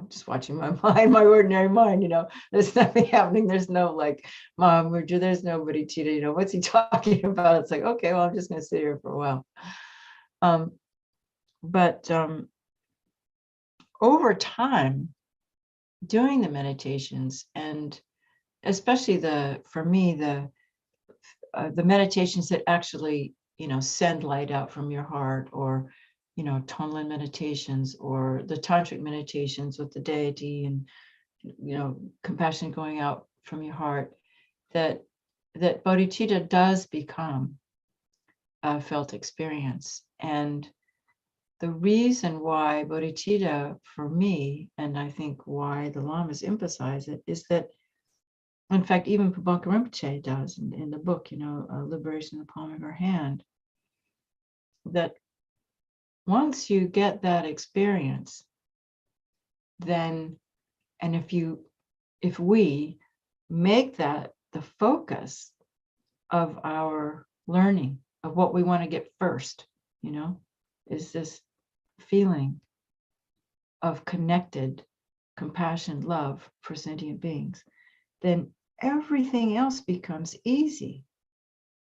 [SPEAKER 1] just watching my mind, my ordinary mind, there's nothing happening. There's no like Mahamudra, there's no bodhicitta, what's he talking about? It's like, okay, well, I'm just going to sit here for a while. But over time, doing the meditations, and especially for me, the meditations that actually, send light out from your heart, or, Tonglen meditations, or the tantric meditations with the deity, and, compassion going out from your heart, that bodhicitta does become a felt experience. And the reason why bodhicitta, for me, and I think why the Lamas emphasize it, is that, in fact, even Pabanka Rinpoche does in the book, Liberation in the Palm of Her Hand, that once you get that experience, then, and if we make that the focus of our learning, of what we want to get first, is this feeling of connected compassion, love for sentient beings, then everything else becomes easy.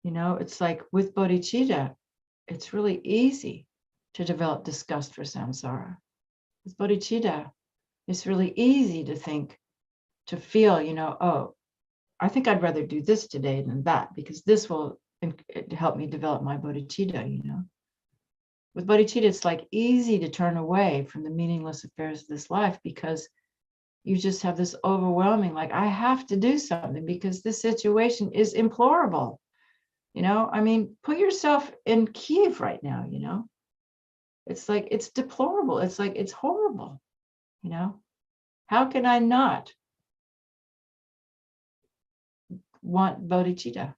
[SPEAKER 1] It's like with bodhicitta, it's really easy to develop disgust for samsara. With bodhicitta, it's really easy to feel, oh, I think I'd rather do this today than that, because this will help me develop my bodhicitta, With bodhicitta, it's like easy to turn away from the meaningless affairs of this life, because you just have this overwhelming, like, I have to do something because this situation is implorable. Put yourself in Kiev right now, It's like, it's deplorable. It's like, it's horrible. How can I not want bodhicitta.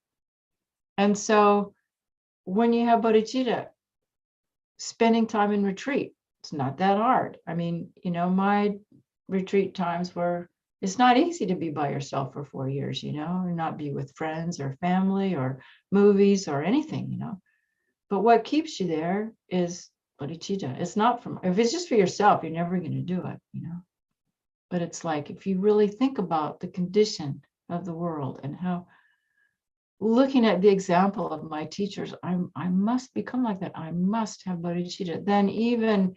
[SPEAKER 1] And so when you have bodhicitta, spending time in retreat, it's not that hard. I mean, my retreat times were, it's not easy to be by yourself for 4 years, or not be with friends or family or movies or anything, But what keeps you there is bodhicitta. It's not from, if it's just for yourself, you're never going to do it, But it's like, if you really think about the condition of the world and how, looking at the example of my teachers, I must become like that. I must have bodhicitta. Then even,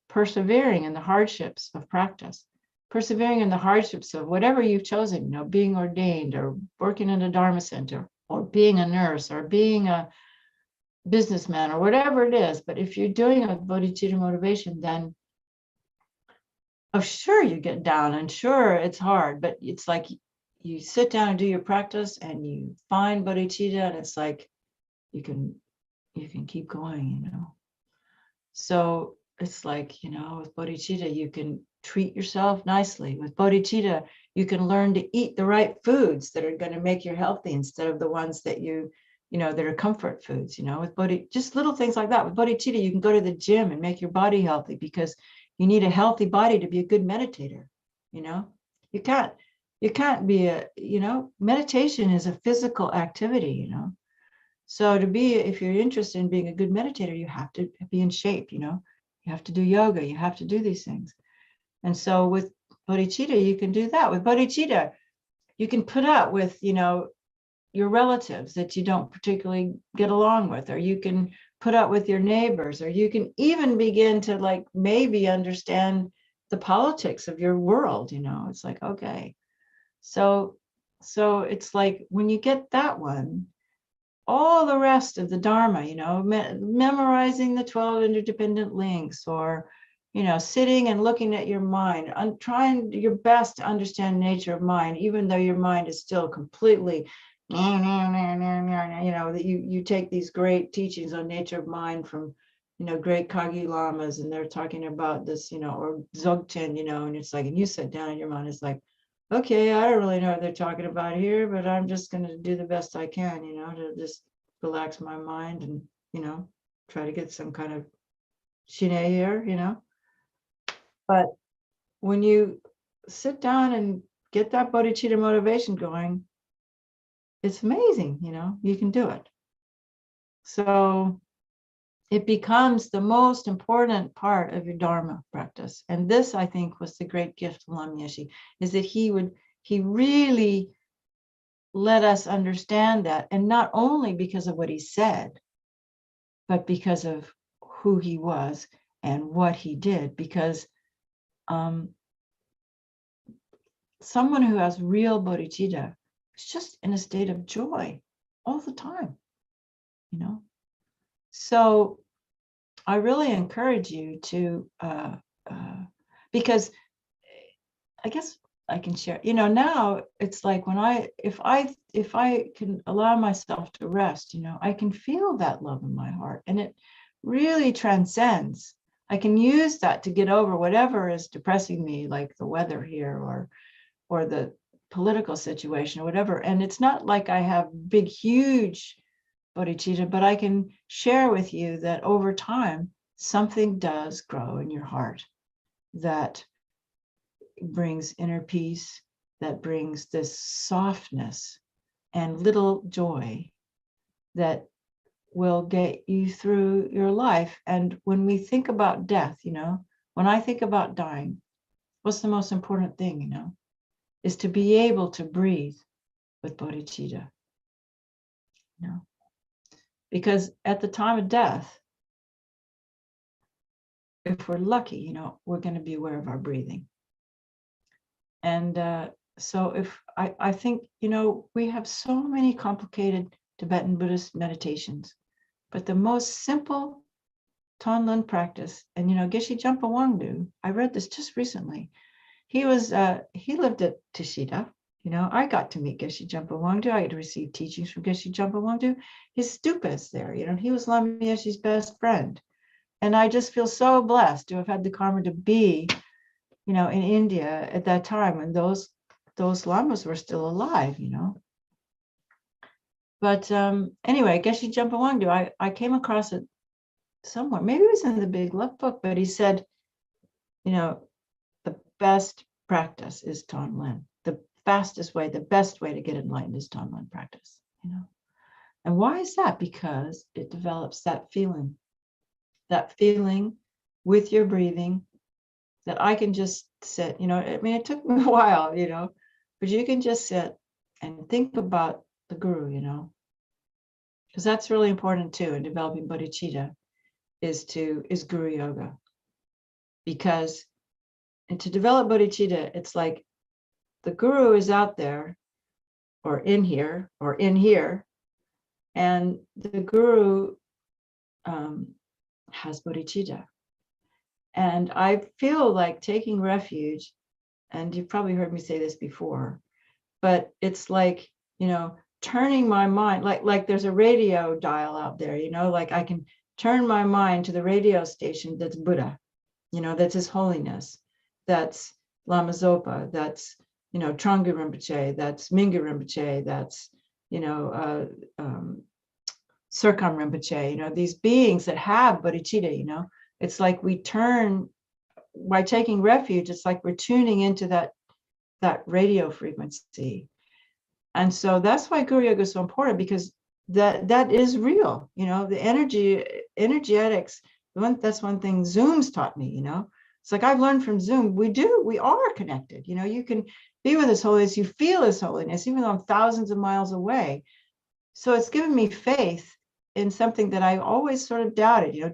[SPEAKER 1] persevering in the hardships of practice, persevering in the hardships of whatever you've chosen, being ordained or working in a Dharma center or being a nurse or being a businessman or whatever it is. But if you're doing it with bodhicitta motivation, then sure you get down and sure it's hard, but it's like you sit down and do your practice and you find bodhicitta, and it's like you can keep going, So it's like, with bodhicitta, you can treat yourself nicely. With bodhicitta, you can learn to eat the right foods that are going to make you healthy instead of the ones that that are comfort foods, with just little things like that. With bodhicitta, you can go to the gym and make your body healthy because you need a healthy body to be a good meditator. You can't be meditation is a physical activity, So if you're interested in being a good meditator, you have to be in shape, you have to do yoga, you have to do these things. And so with bodhicitta, you can do that. With bodhicitta, you can put up with, your relatives that you don't particularly get along with, or you can put up with your neighbors, or you can even begin to maybe understand the politics of your world, It's like, okay. So it's like when you get that one, all the rest of the Dharma, memorizing the 12 interdependent links, or, sitting and looking at your mind, trying your best to understand the nature of mind, even though your mind is still completely, that you take these great teachings on nature of mind from, great Kagyu lamas, and they're talking about this, or Dzogchen, and it's like, and you sit down in your mind, it's like, okay, I don't really know what they're talking about here, but I'm just going to do the best I can, to just relax my mind and, try to get some kind of shine here, But when you sit down and get that bodhicitta motivation going, it's amazing, you can do it. So it becomes the most important part of your Dharma practice. And this, I think, was the great gift of Lama Yeshe, is that he really let us understand that, and not only because of what he said, but because of who he was and what he did, because someone who has real bodhicitta is just in a state of joy all the time, So I really encourage you to, because I guess I can share, now it's like if I can allow myself to rest, I can feel that love in my heart, and it really transcends. I can use that to get over whatever is depressing me, like the weather here or the political situation or whatever. And it's not like I have big, huge bodhicitta, but I can share with you that over time, something does grow in your heart that brings inner peace, that brings this softness and little joy that will get you through your life. And when we think about death, when I think about dying, what's the most important thing, is to be able to breathe with bodhicitta, because at the time of death, if we're lucky, we're going to be aware of our breathing. And so if I think, we have so many complicated Tibetan Buddhist meditations, but the most simple Tonlin practice, and, Geshe Jumpa Wangdu, I read this just recently. He lived at Tushita. I got to meet Geshe Jumpa Wangdu. I got to receive teachings from Geshe Jumpa Wangdu. His stupa is there. He was Lama Yeshe's best friend. And I just feel so blessed to have had the karma to be, in India at that time when those lamas were still alive, But anyway, I guess you jump along to. I came across it somewhere. Maybe it was in the Big Love Book, but he said, you know, the best practice is Tonglen. The fastest way, the best way to get enlightened is Tonglen practice. You know, and why is that? Because it develops that feeling with your breathing, that I can just sit. You know, I mean, it took me a while, you know, but you can just sit and think about the guru, you know, because that's really important too in developing bodhicitta, is guru yoga. Because and to develop bodhicitta, it's like the guru is out there or in here, and the guru has bodhicitta. And I feel like taking refuge, and you've probably heard me say this before, but it's like, you know, turning my mind, like there's a radio dial out there, you know, like I can turn my mind to the radio station that's Buddha, you know, that's His Holiness, that's Lama Zopa, that's, you know, Trungpa Rinpoche, that's Mingyur Rinpoche, that's, you know, Surkam Rinpoche, you know, these beings that have bodhicitta, you know, it's like we turn, by taking refuge, it's like we're tuning into that radio frequency. And so that's why Guru Yoga is so important, because that is real, you know, the energetics. That's one thing Zoom's taught me, you know. It's like I've learned from Zoom, we are connected. You know, you can be with His Holiness, you feel His Holiness, even though I'm thousands of miles away. So it's given me faith in something that I always sort of doubted, you know,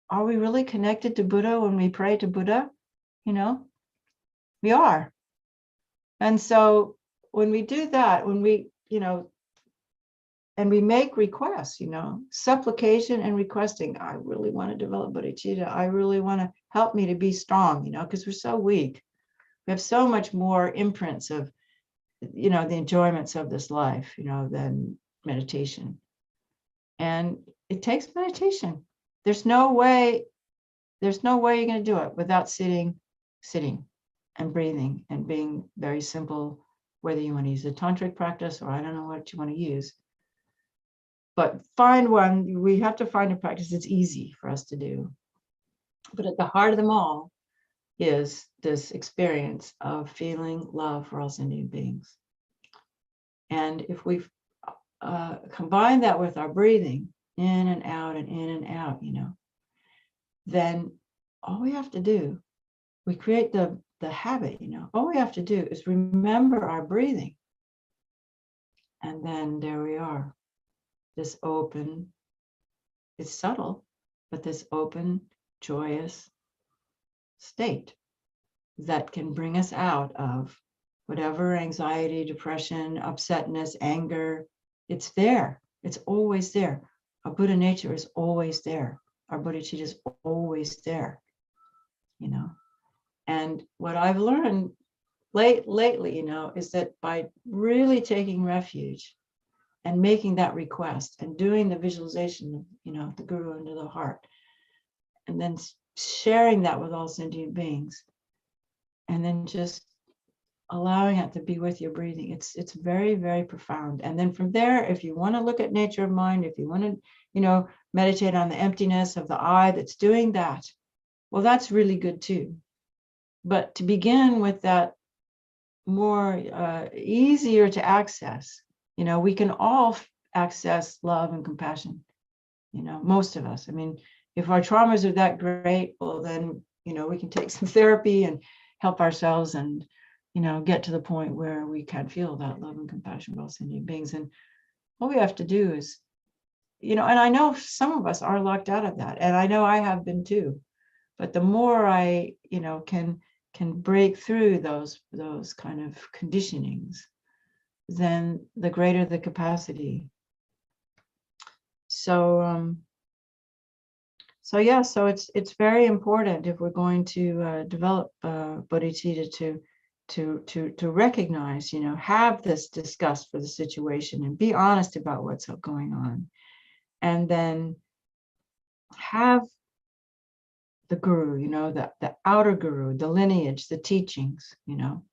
[SPEAKER 1] are we really connected to Buddha when we pray to Buddha? You know, we are. And so when we do that, when we, you know, and we make requests, you know, supplication and requesting, I really want to develop bodhicitta. I really want to help me to be strong, you know, because we're so weak. We have so much more imprints of, you know, the enjoyments of this life, you know, than meditation. And it takes meditation. There's no way you're going to do it without sitting and breathing and being very simple, whether you want to use a tantric practice or I don't know what you want to use. But find one, we have to find a practice that's easy for us to do. But at the heart of them all is this experience of feeling love for all sentient beings. And if we combine that with our breathing, in and out and in and out, you know, then all we have to do, we create the habit, you know, all we have to do is remember our breathing. And then there we are, this open, it's subtle, but this open, joyous state that can bring us out of whatever anxiety, depression, upsetness, anger. It's there. It's always there. Our Buddha nature is always there. Our bodhicitta is always there, you know. And what I've learned lately, you know, is that by really taking refuge and making that request and doing the visualization, you know, the guru into the heart, and then sharing that with all sentient beings, and then just allowing it to be with your breathing, it's very, very profound. And then from there, if you want to look at nature of mind, if you want to, you know, meditate on the emptiness of the I that's doing that, well, that's really good too. But to begin with that more easier to access, you know, we can all access love and compassion, you know, most of us. I mean, if our traumas are that great, well, then, you know, we can take some therapy and help ourselves and, you know, get to the point where we can feel that love and compassion for all sentient beings. And all we have to do is, you know, and I know some of us are locked out of that, and I know I have been too. But the more I, you know, can break through those kind of conditionings, then the greater the capacity. So yeah, so it's very important if we're going to develop bodhicitta to recognize, you know, have this disgust for the situation and be honest about what's going on, and then have the guru, you know, the outer guru, the lineage, the teachings, you know,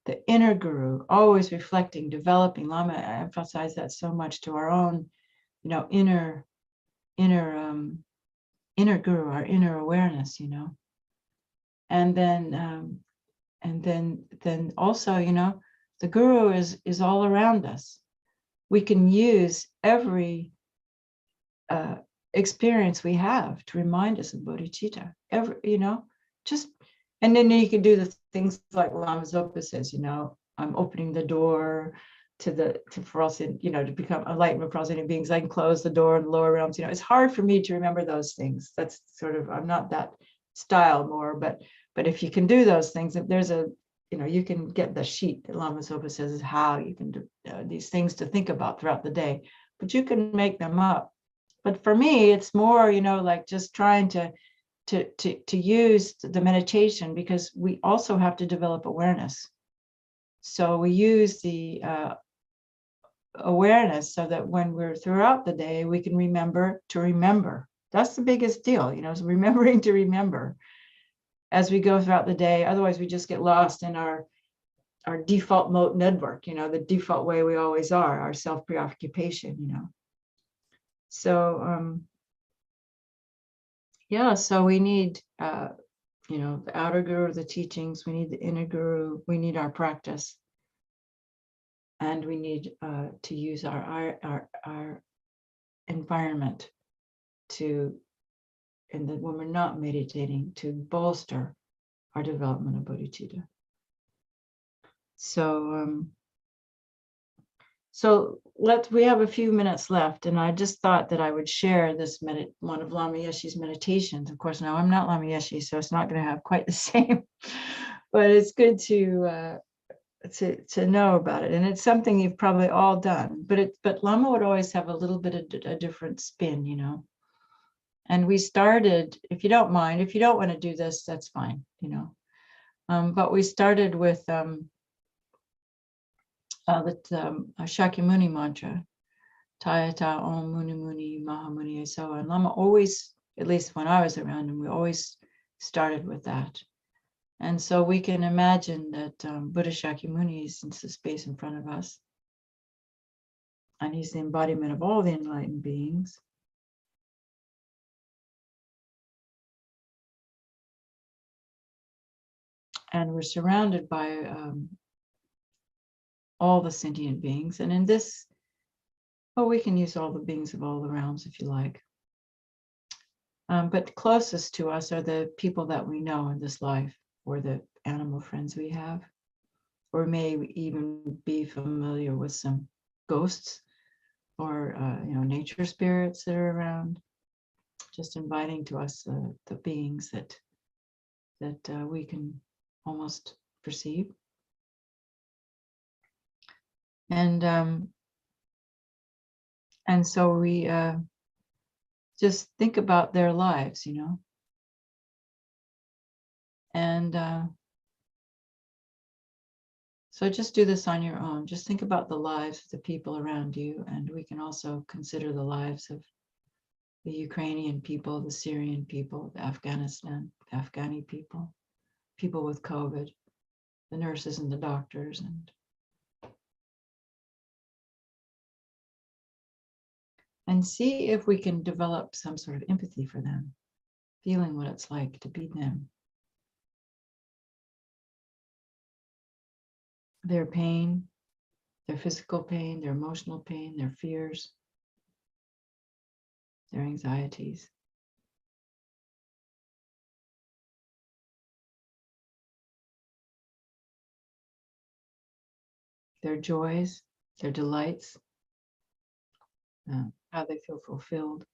[SPEAKER 1] the inner guru, always reflecting, developing. Lama emphasized that so much, to our own, inner guru, our inner awareness, and then also, the guru is all around us. We can use every experience we have to remind us of bodhicitta. Just, and then you can do the things like Lama Zopa says, I'm opening the door for us, to become enlightenment for all sentient beings. I can close the door in the lower realms. It's hard for me to remember those things. That's sort of, I'm not that style more, but if you can do those things, if there's you can get the sheet that Lama Zopa says is how you can do these things to think about throughout the day, but you can make them up. But for me, it's more, like just trying to use the meditation, because we also have to develop awareness. So we use the awareness so that when we're throughout the day, we can remember to remember. That's the biggest deal, is remembering to remember as we go throughout the day. Otherwise, we just get lost in our default mode network, the default way we always are, our self-preoccupation, So, so we need, the outer guru, the teachings, we need the inner guru, we need our practice, and we need to use our environment and then when we're not meditating, to bolster our development of bodhicitta. So, we have a few minutes left, and I just thought that I would share this one of Lama Yeshe's meditations. Of course, now I'm not Lama Yeshe, so it's not going to have quite the same, but it's good to know about it, and it's something you've probably all done. But Lama would always have a little bit of a different spin, And we started, if you don't mind, if you don't want to do this, that's fine, But we started with the Shakyamuni mantra, Tayata Om Muni Muni Maha Muni. So, and Lama always, at least when I was around him, we always started with that. And so we can imagine that Buddha Shakyamuni is in the space in front of us, and he's the embodiment of all the enlightened beings. And we're surrounded by all the sentient beings. And in this, we can use all the beings of all the realms if you like. But closest to us are the people that we know in this life, or the animal friends we have, or may even be familiar with some ghosts or nature spirits that are around, just inviting to us the beings that we can almost perceive. And so we just think about their lives, and so just do this on your own. Just think about the lives of the people around you, and we can also consider the lives of the Ukrainian people, the Syrian people, the Afghani people, people with COVID, the nurses and the doctors, and see if we can develop some sort of empathy for them, feeling what it's like to be them. Their pain, their physical pain, their emotional pain, their fears, their anxieties. Their joys, their delights, how they feel fulfilled.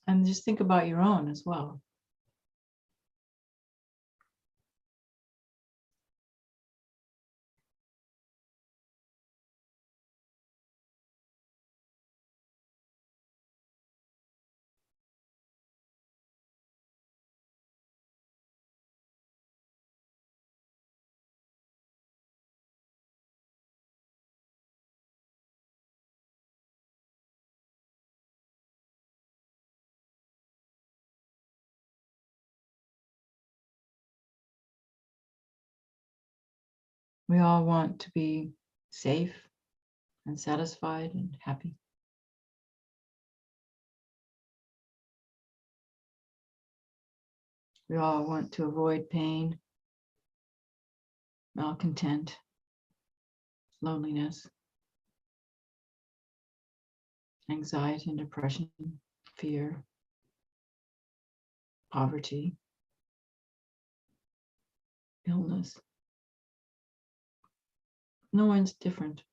[SPEAKER 1] And just think about your own as well. We all want to be safe and satisfied and happy. We all want to avoid pain, malcontent, loneliness, anxiety and depression, fear, poverty, illness. No one's different.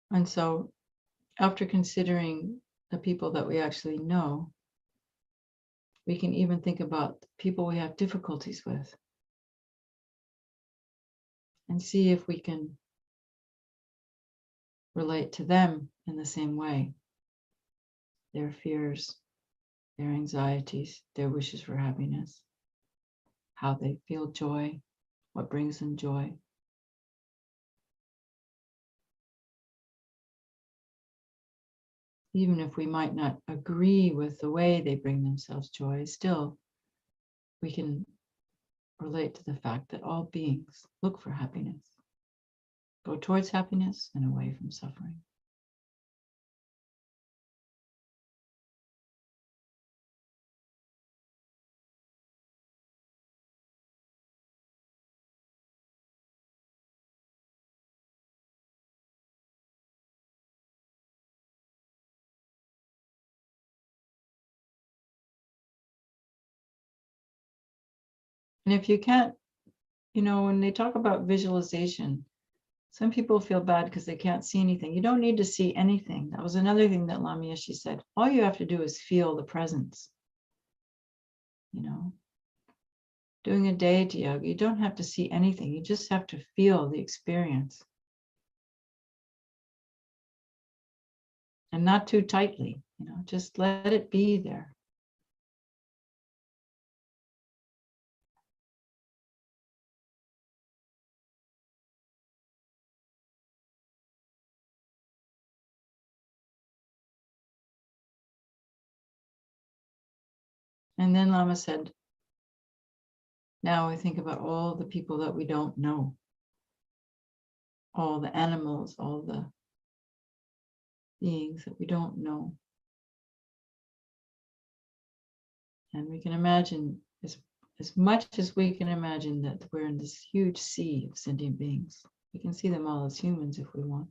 [SPEAKER 1] And so, after considering the people that we actually know, we can even think about the people we have difficulties with and see if we can relate to them in the same way. Their fears, their anxieties, their wishes for happiness, how they feel joy, what brings them joy. Even if we might not agree with the way they bring themselves joy, still we can relate to the fact that all beings look for happiness, go towards happiness and away from suffering. And if you can't, when they talk about visualization, some people feel bad because they can't see anything. You don't need to see anything. That was another thing that Lama Yeshe said. All you have to do is feel the presence. Doing a deity yoga, you don't have to see anything. You just have to feel the experience. And not too tightly, just let it be there. And then Lama said, now we think about all the people that we don't know, all the animals, all the beings that we don't know. And we can imagine, as much as we can imagine, that we're in this huge sea of sentient beings. We can see them all as humans if we want.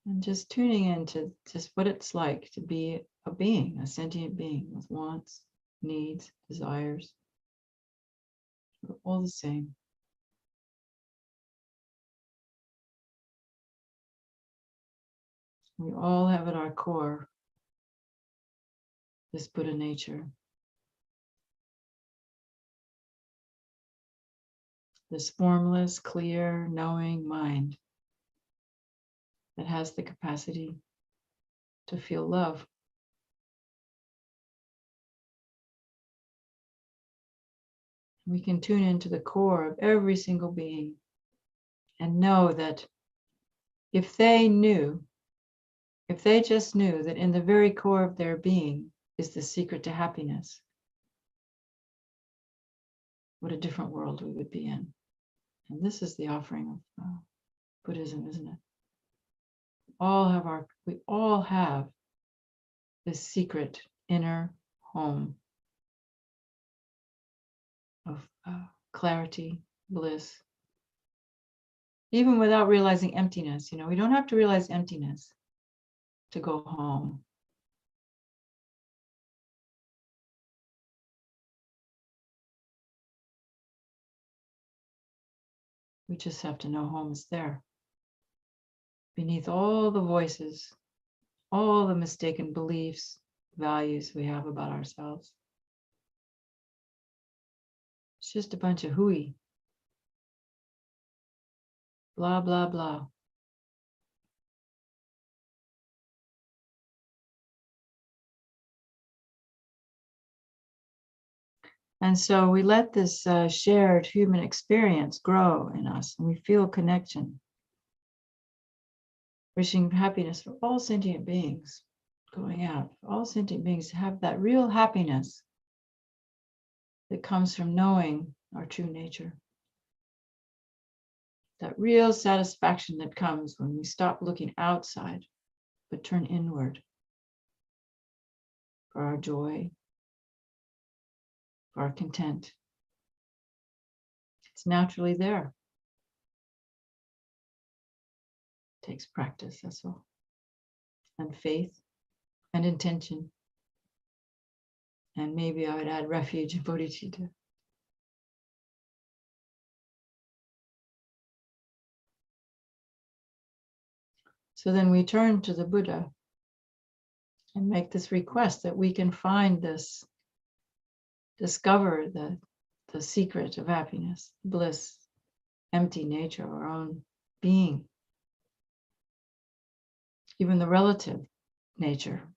[SPEAKER 1] And just tuning into just what it's like to be a being, a sentient being with wants, needs, desires. We're all the same. We all have at our core this Buddha nature, this formless, clear, knowing mind that has the capacity to feel love. We can tune into the core of every single being and know that if they just knew that in the very core of their being is the secret to happiness, what a different world we would be in. And this is the offering of Buddhism, isn't it? We all have this secret inner home of clarity, bliss, even without realizing emptiness. We don't have to realize emptiness to go home. We just have to know home is there. Beneath all the voices, all the mistaken beliefs, values we have about ourselves. It's just a bunch of hooey. Blah, blah, blah. And so we let this shared human experience grow in us, and we feel connection, wishing happiness for all sentient beings. going out. All sentient beings have that real happiness that comes from knowing our true nature. That real satisfaction that comes when we stop looking outside, but turn inward for our joy, for our content. It's naturally there. It takes practice, that's all. And faith and intention. And maybe I would add refuge in Bodhicitta. So then we turn to the Buddha and make this request that we can find this, discover the secret of happiness, bliss, empty nature of our own being, even the relative nature,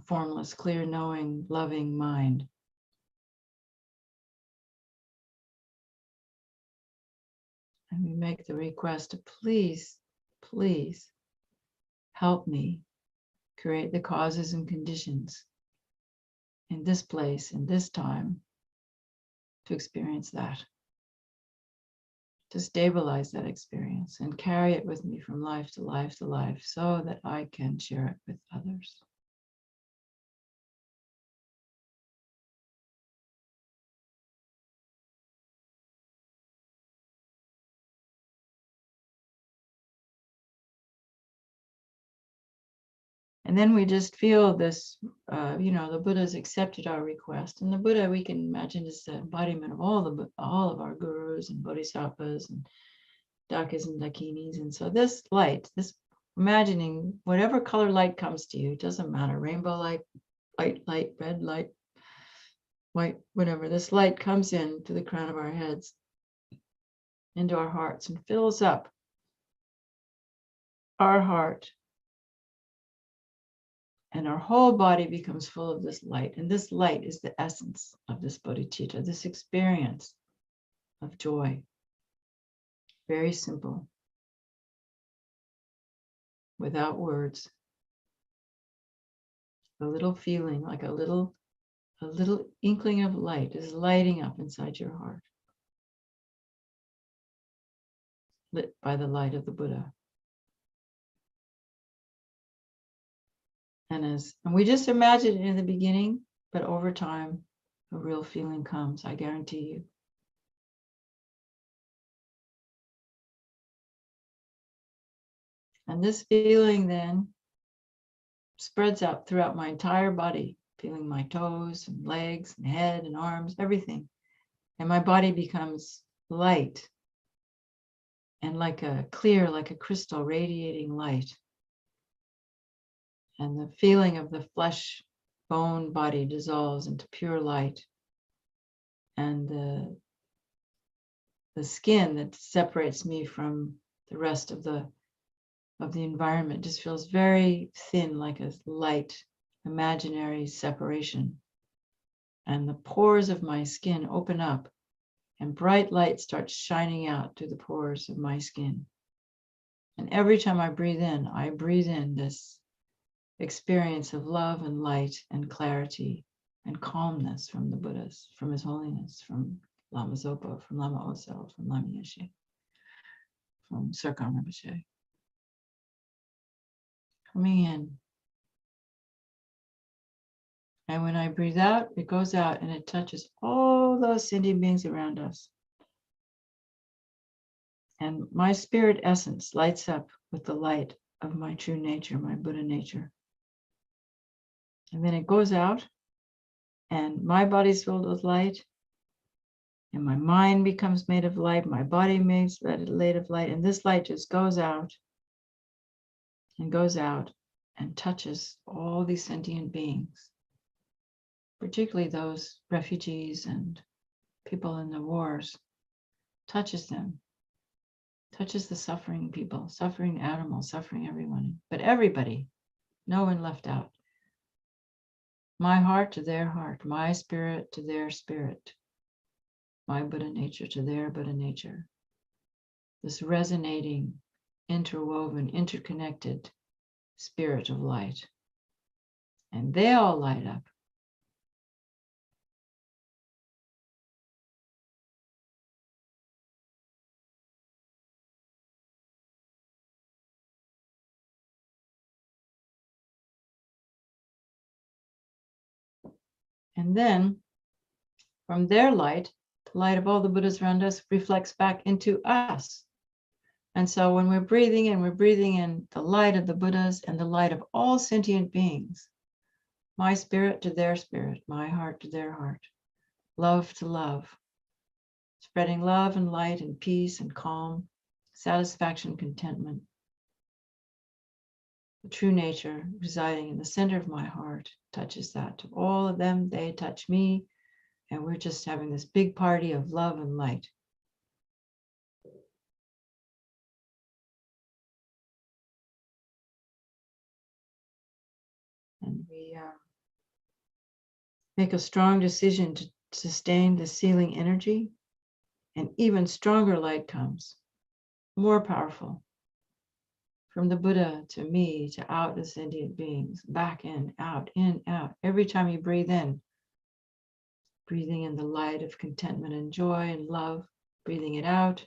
[SPEAKER 1] formless, clear, knowing, loving mind. And we make the request to please, please help me create the causes and conditions in this place, in this time, to experience that, to stabilize that experience and carry it with me from life to life to life so that I can share it with others. And then we just feel this, the Buddha's accepted our request. And the Buddha, we can imagine, is the embodiment of all of our gurus and bodhisattvas and dakinis and dakinis. And so this light, this imagining whatever color light comes to you, it doesn't matter, rainbow light, white light, red light, white, whatever, this light comes in to the crown of our heads, into our hearts, and fills up our heart. And our whole body becomes full of this light. And this light is the essence of this bodhicitta, this experience of joy. Very simple, without words. A little feeling, like a little inkling of light is lighting up inside your heart, lit by the light of the Buddha. And we just imagine it in the beginning, but over time, a real feeling comes, I guarantee you. And this feeling then spreads out throughout my entire body, feeling my toes and legs and head and arms, everything. And my body becomes light and like a crystal radiating light. And the feeling of the flesh, bone body dissolves into pure light. And the skin that separates me from the rest of the environment just feels very thin, like a light, imaginary separation. And the pores of my skin open up and bright light starts shining out through the pores of my skin. And every time I breathe in this experience of love and light and clarity and calmness from the Buddhas, from His Holiness, from Lama Zopa, from Lama Oso, from Lama Yeshe, from Chotrul Düchen. Coming in. And when I breathe out, it goes out and it touches all those sentient beings around us. And my spirit essence lights up with the light of my true nature, my Buddha nature. And then it goes out and my body's filled with light and my mind becomes made of light, my body makes made of light, and this light just goes out and touches all these sentient beings, particularly those refugees and people in the wars, touches them, touches the suffering people, suffering animals, suffering everyone, but everybody, no one left out. My heart to their heart, my spirit to their spirit, my Buddha nature to their Buddha nature. This resonating, interwoven, interconnected spirit of light and they all light up. And then from their light, the light of all the Buddhas around us reflects back into us. And so when we're breathing in the light of the Buddhas and the light of all sentient beings, my spirit to their spirit, my heart to their heart, love to love, spreading love and light and peace and calm, satisfaction, contentment. The true nature residing in the center of my heart touches that. To all of them, they touch me, and we're just having this big party of love and light. And we make a strong decision to sustain the sealing energy, and even stronger light comes, more powerful, from the Buddha to me to out the sentient beings, back in, out, in, out. Every time you breathe in, breathing in the light of contentment and joy and love, breathing it out,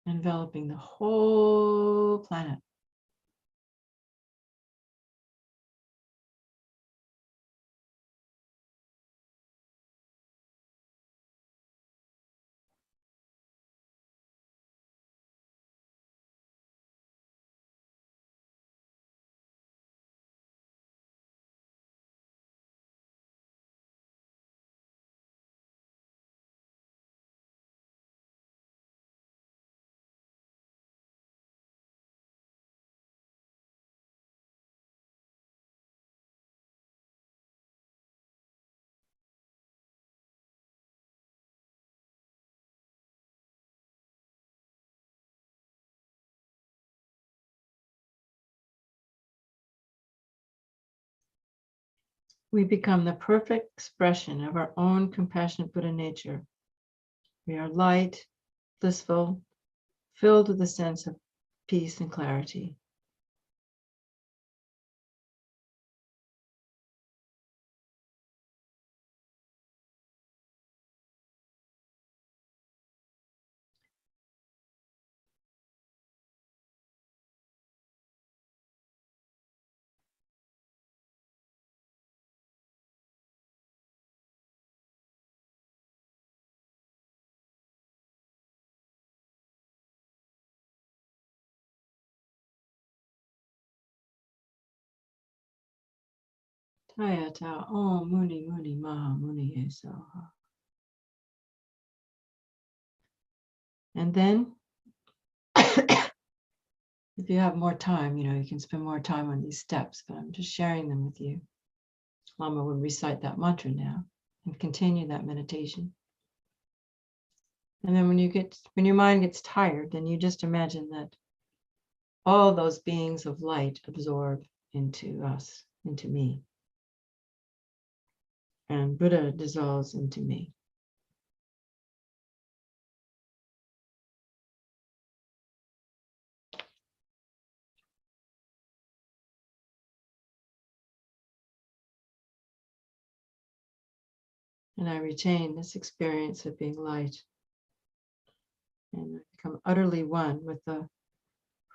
[SPEAKER 1] enveloping the whole planet. We become the perfect expression of our own compassionate Buddha nature. We are light, blissful, filled with a sense of peace and clarity. Tayata Om Muni Muni Maha Muni Yesoha. And then, if you have more time, you can spend more time on these steps, but I'm just sharing them with you. Lama would recite that mantra now and continue that meditation. And then when your mind gets tired, then you just imagine that all those beings of light absorb into us, into me. And Buddha dissolves into me. And I retain this experience of being light. And I become utterly one with the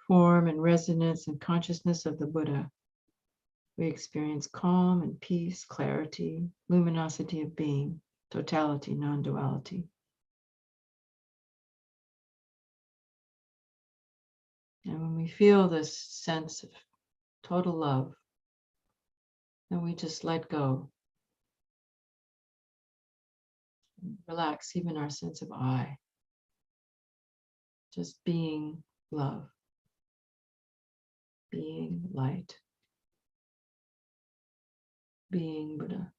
[SPEAKER 1] form and resonance and consciousness of the Buddha. We experience calm and peace, clarity, luminosity of being, totality, non-duality. And when we feel this sense of total love, then we just let go. Relax even our sense of I. Just being love, being light, being Buddha.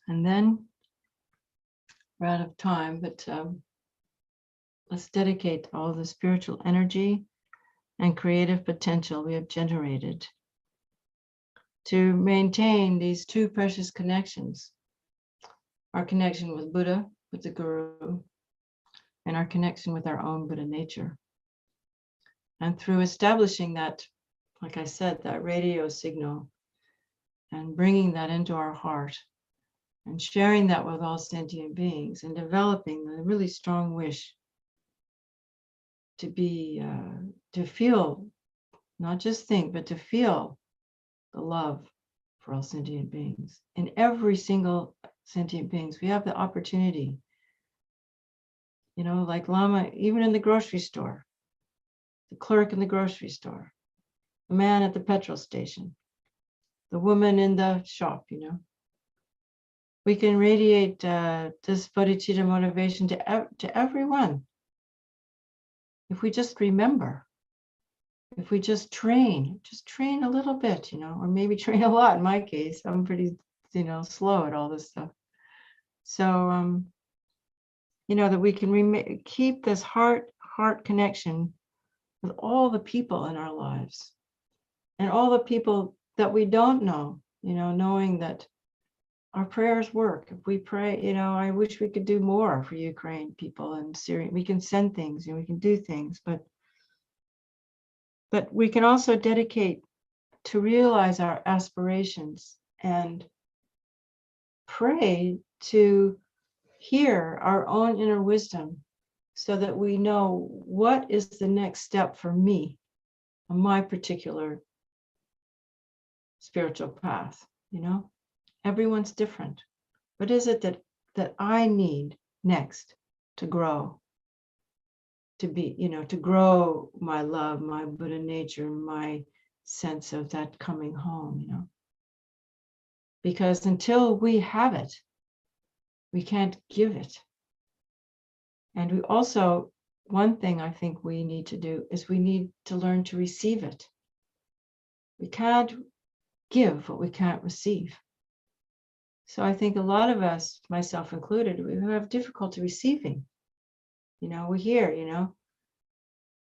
[SPEAKER 1] And then we're out of time, but let's dedicate all the spiritual energy and creative potential we have generated to maintain these two precious connections, our connection with Buddha, with the Guru, and our connection with our own Buddha nature. And through establishing that, like I said, that radio signal and bringing that into our heart and sharing that with all sentient beings and developing a really strong wish to be, to feel, not just think, but to feel the love for all sentient beings. In every single sentient beings, we have the opportunity, you know, like Lama, even in the grocery store, the clerk in the grocery store, the man at the petrol station, the woman in the shop, you know. We can radiate this bodhicitta motivation to everyone. If we just remember, if we just train a little bit, you know, or maybe train a lot. In my case, I'm pretty, you know, slow at all this stuff. So, you know, that we can keep this heart connection with all the people in our lives and all the people that we don't know, you know, knowing that our prayers work. If we pray, you know, I wish we could do more for Ukraine people and Syria. We can send things and we can do things, but we can also dedicate to realize our aspirations and pray to hear our own inner wisdom so that we know what is the next step for me on my particular spiritual path. You know, everyone's different. What is it that I need next to grow? To be, you know, to grow my love, my Buddha nature, my sense of that coming home, you know. Because until we have it, we can't give it. And we also, one thing I think we need to do is we need to learn to receive it. We can't give what we can't receive. So I think a lot of us, myself included, we have difficulty receiving. You know, we're here, you know,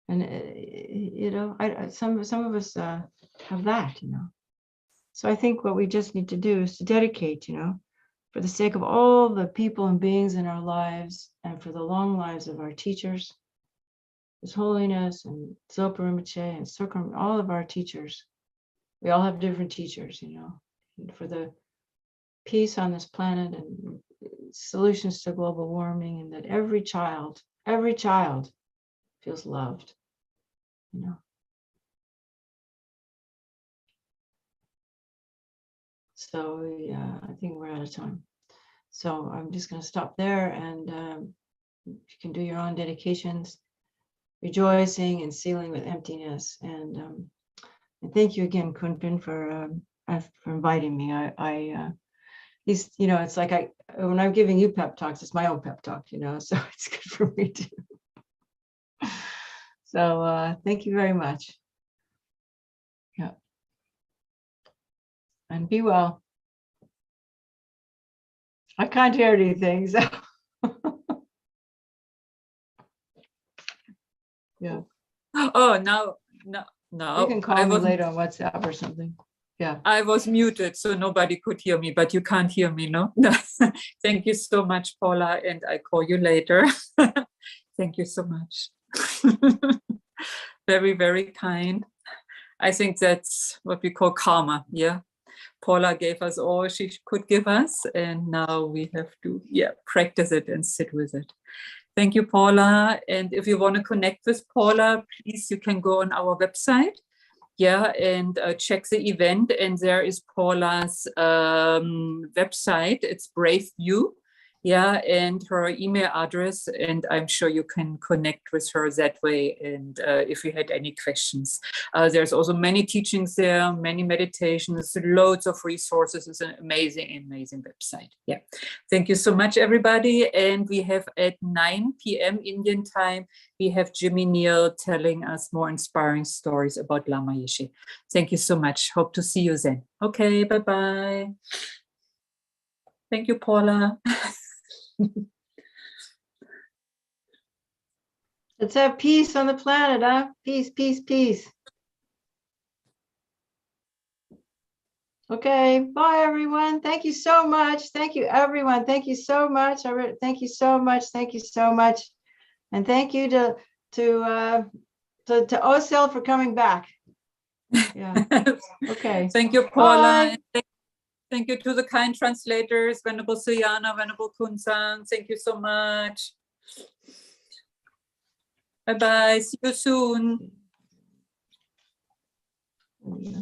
[SPEAKER 1] and you know, some of us have that, you know. So I think what we just need to do is to dedicate, you know, for the sake of all the people and beings in our lives, and for the long lives of our teachers, His Holiness and Zopa Rinpoche and Sukram, all of our teachers. We all have different teachers, you know, and for the peace on this planet and solutions to global warming, and that every child feels loved, you know. So yeah, I think we're out of time. So I'm just going to stop there, and you can do your own dedications, rejoicing and sealing with emptiness. And thank you again, Kunpin, for inviting me. He's, you know, it's like when I'm giving you pep talks, it's my own pep talk, you know, so it's good for me too. So thank you very much. Yeah. And be well. I can't hear anything, so. Yeah.
[SPEAKER 2] Oh, no.
[SPEAKER 1] You can call me later on WhatsApp or something. Yeah.
[SPEAKER 2] I was muted, so nobody could hear me, but you can't hear me, no? Thank you so much, Paula, and I call you later. Thank you so much. Very, very kind. I think that's what we call karma, yeah? Paula gave us all she could give us, and now we have to, yeah, practice it and sit with it. Thank you, Paula. And if you want to connect with Paula, please, you can go on our website. Yeah, and check the event. And there is Paula's website. It's Brave You. Yeah, and her email address. And I'm sure you can connect with her that way. And if you had any questions, there's also many teachings there, many meditations, loads of resources. It's an amazing, amazing website. Yeah, thank you so much, everybody. And we have at 9 p.m. Indian time, we have Jimmy Neal telling us more inspiring stories about Lama Yeshe. Thank you so much. Hope to see you then. Okay, bye-bye. Thank you, Paula.
[SPEAKER 1] Let's have peace on the planet, huh? Peace, peace, peace. Okay, bye everyone. Thank you so much. Thank you everyone. Thank you so much. Thank you so much. Thank you so much. And thank you to Osel for coming back. Yeah. Okay.
[SPEAKER 2] Thank you, Paula.
[SPEAKER 1] Bye.
[SPEAKER 2] And thank you to the kind translators, Venerable Suyana, Venerable Kunsang. Thank you so much. Bye-bye. See you soon.
[SPEAKER 1] Yeah.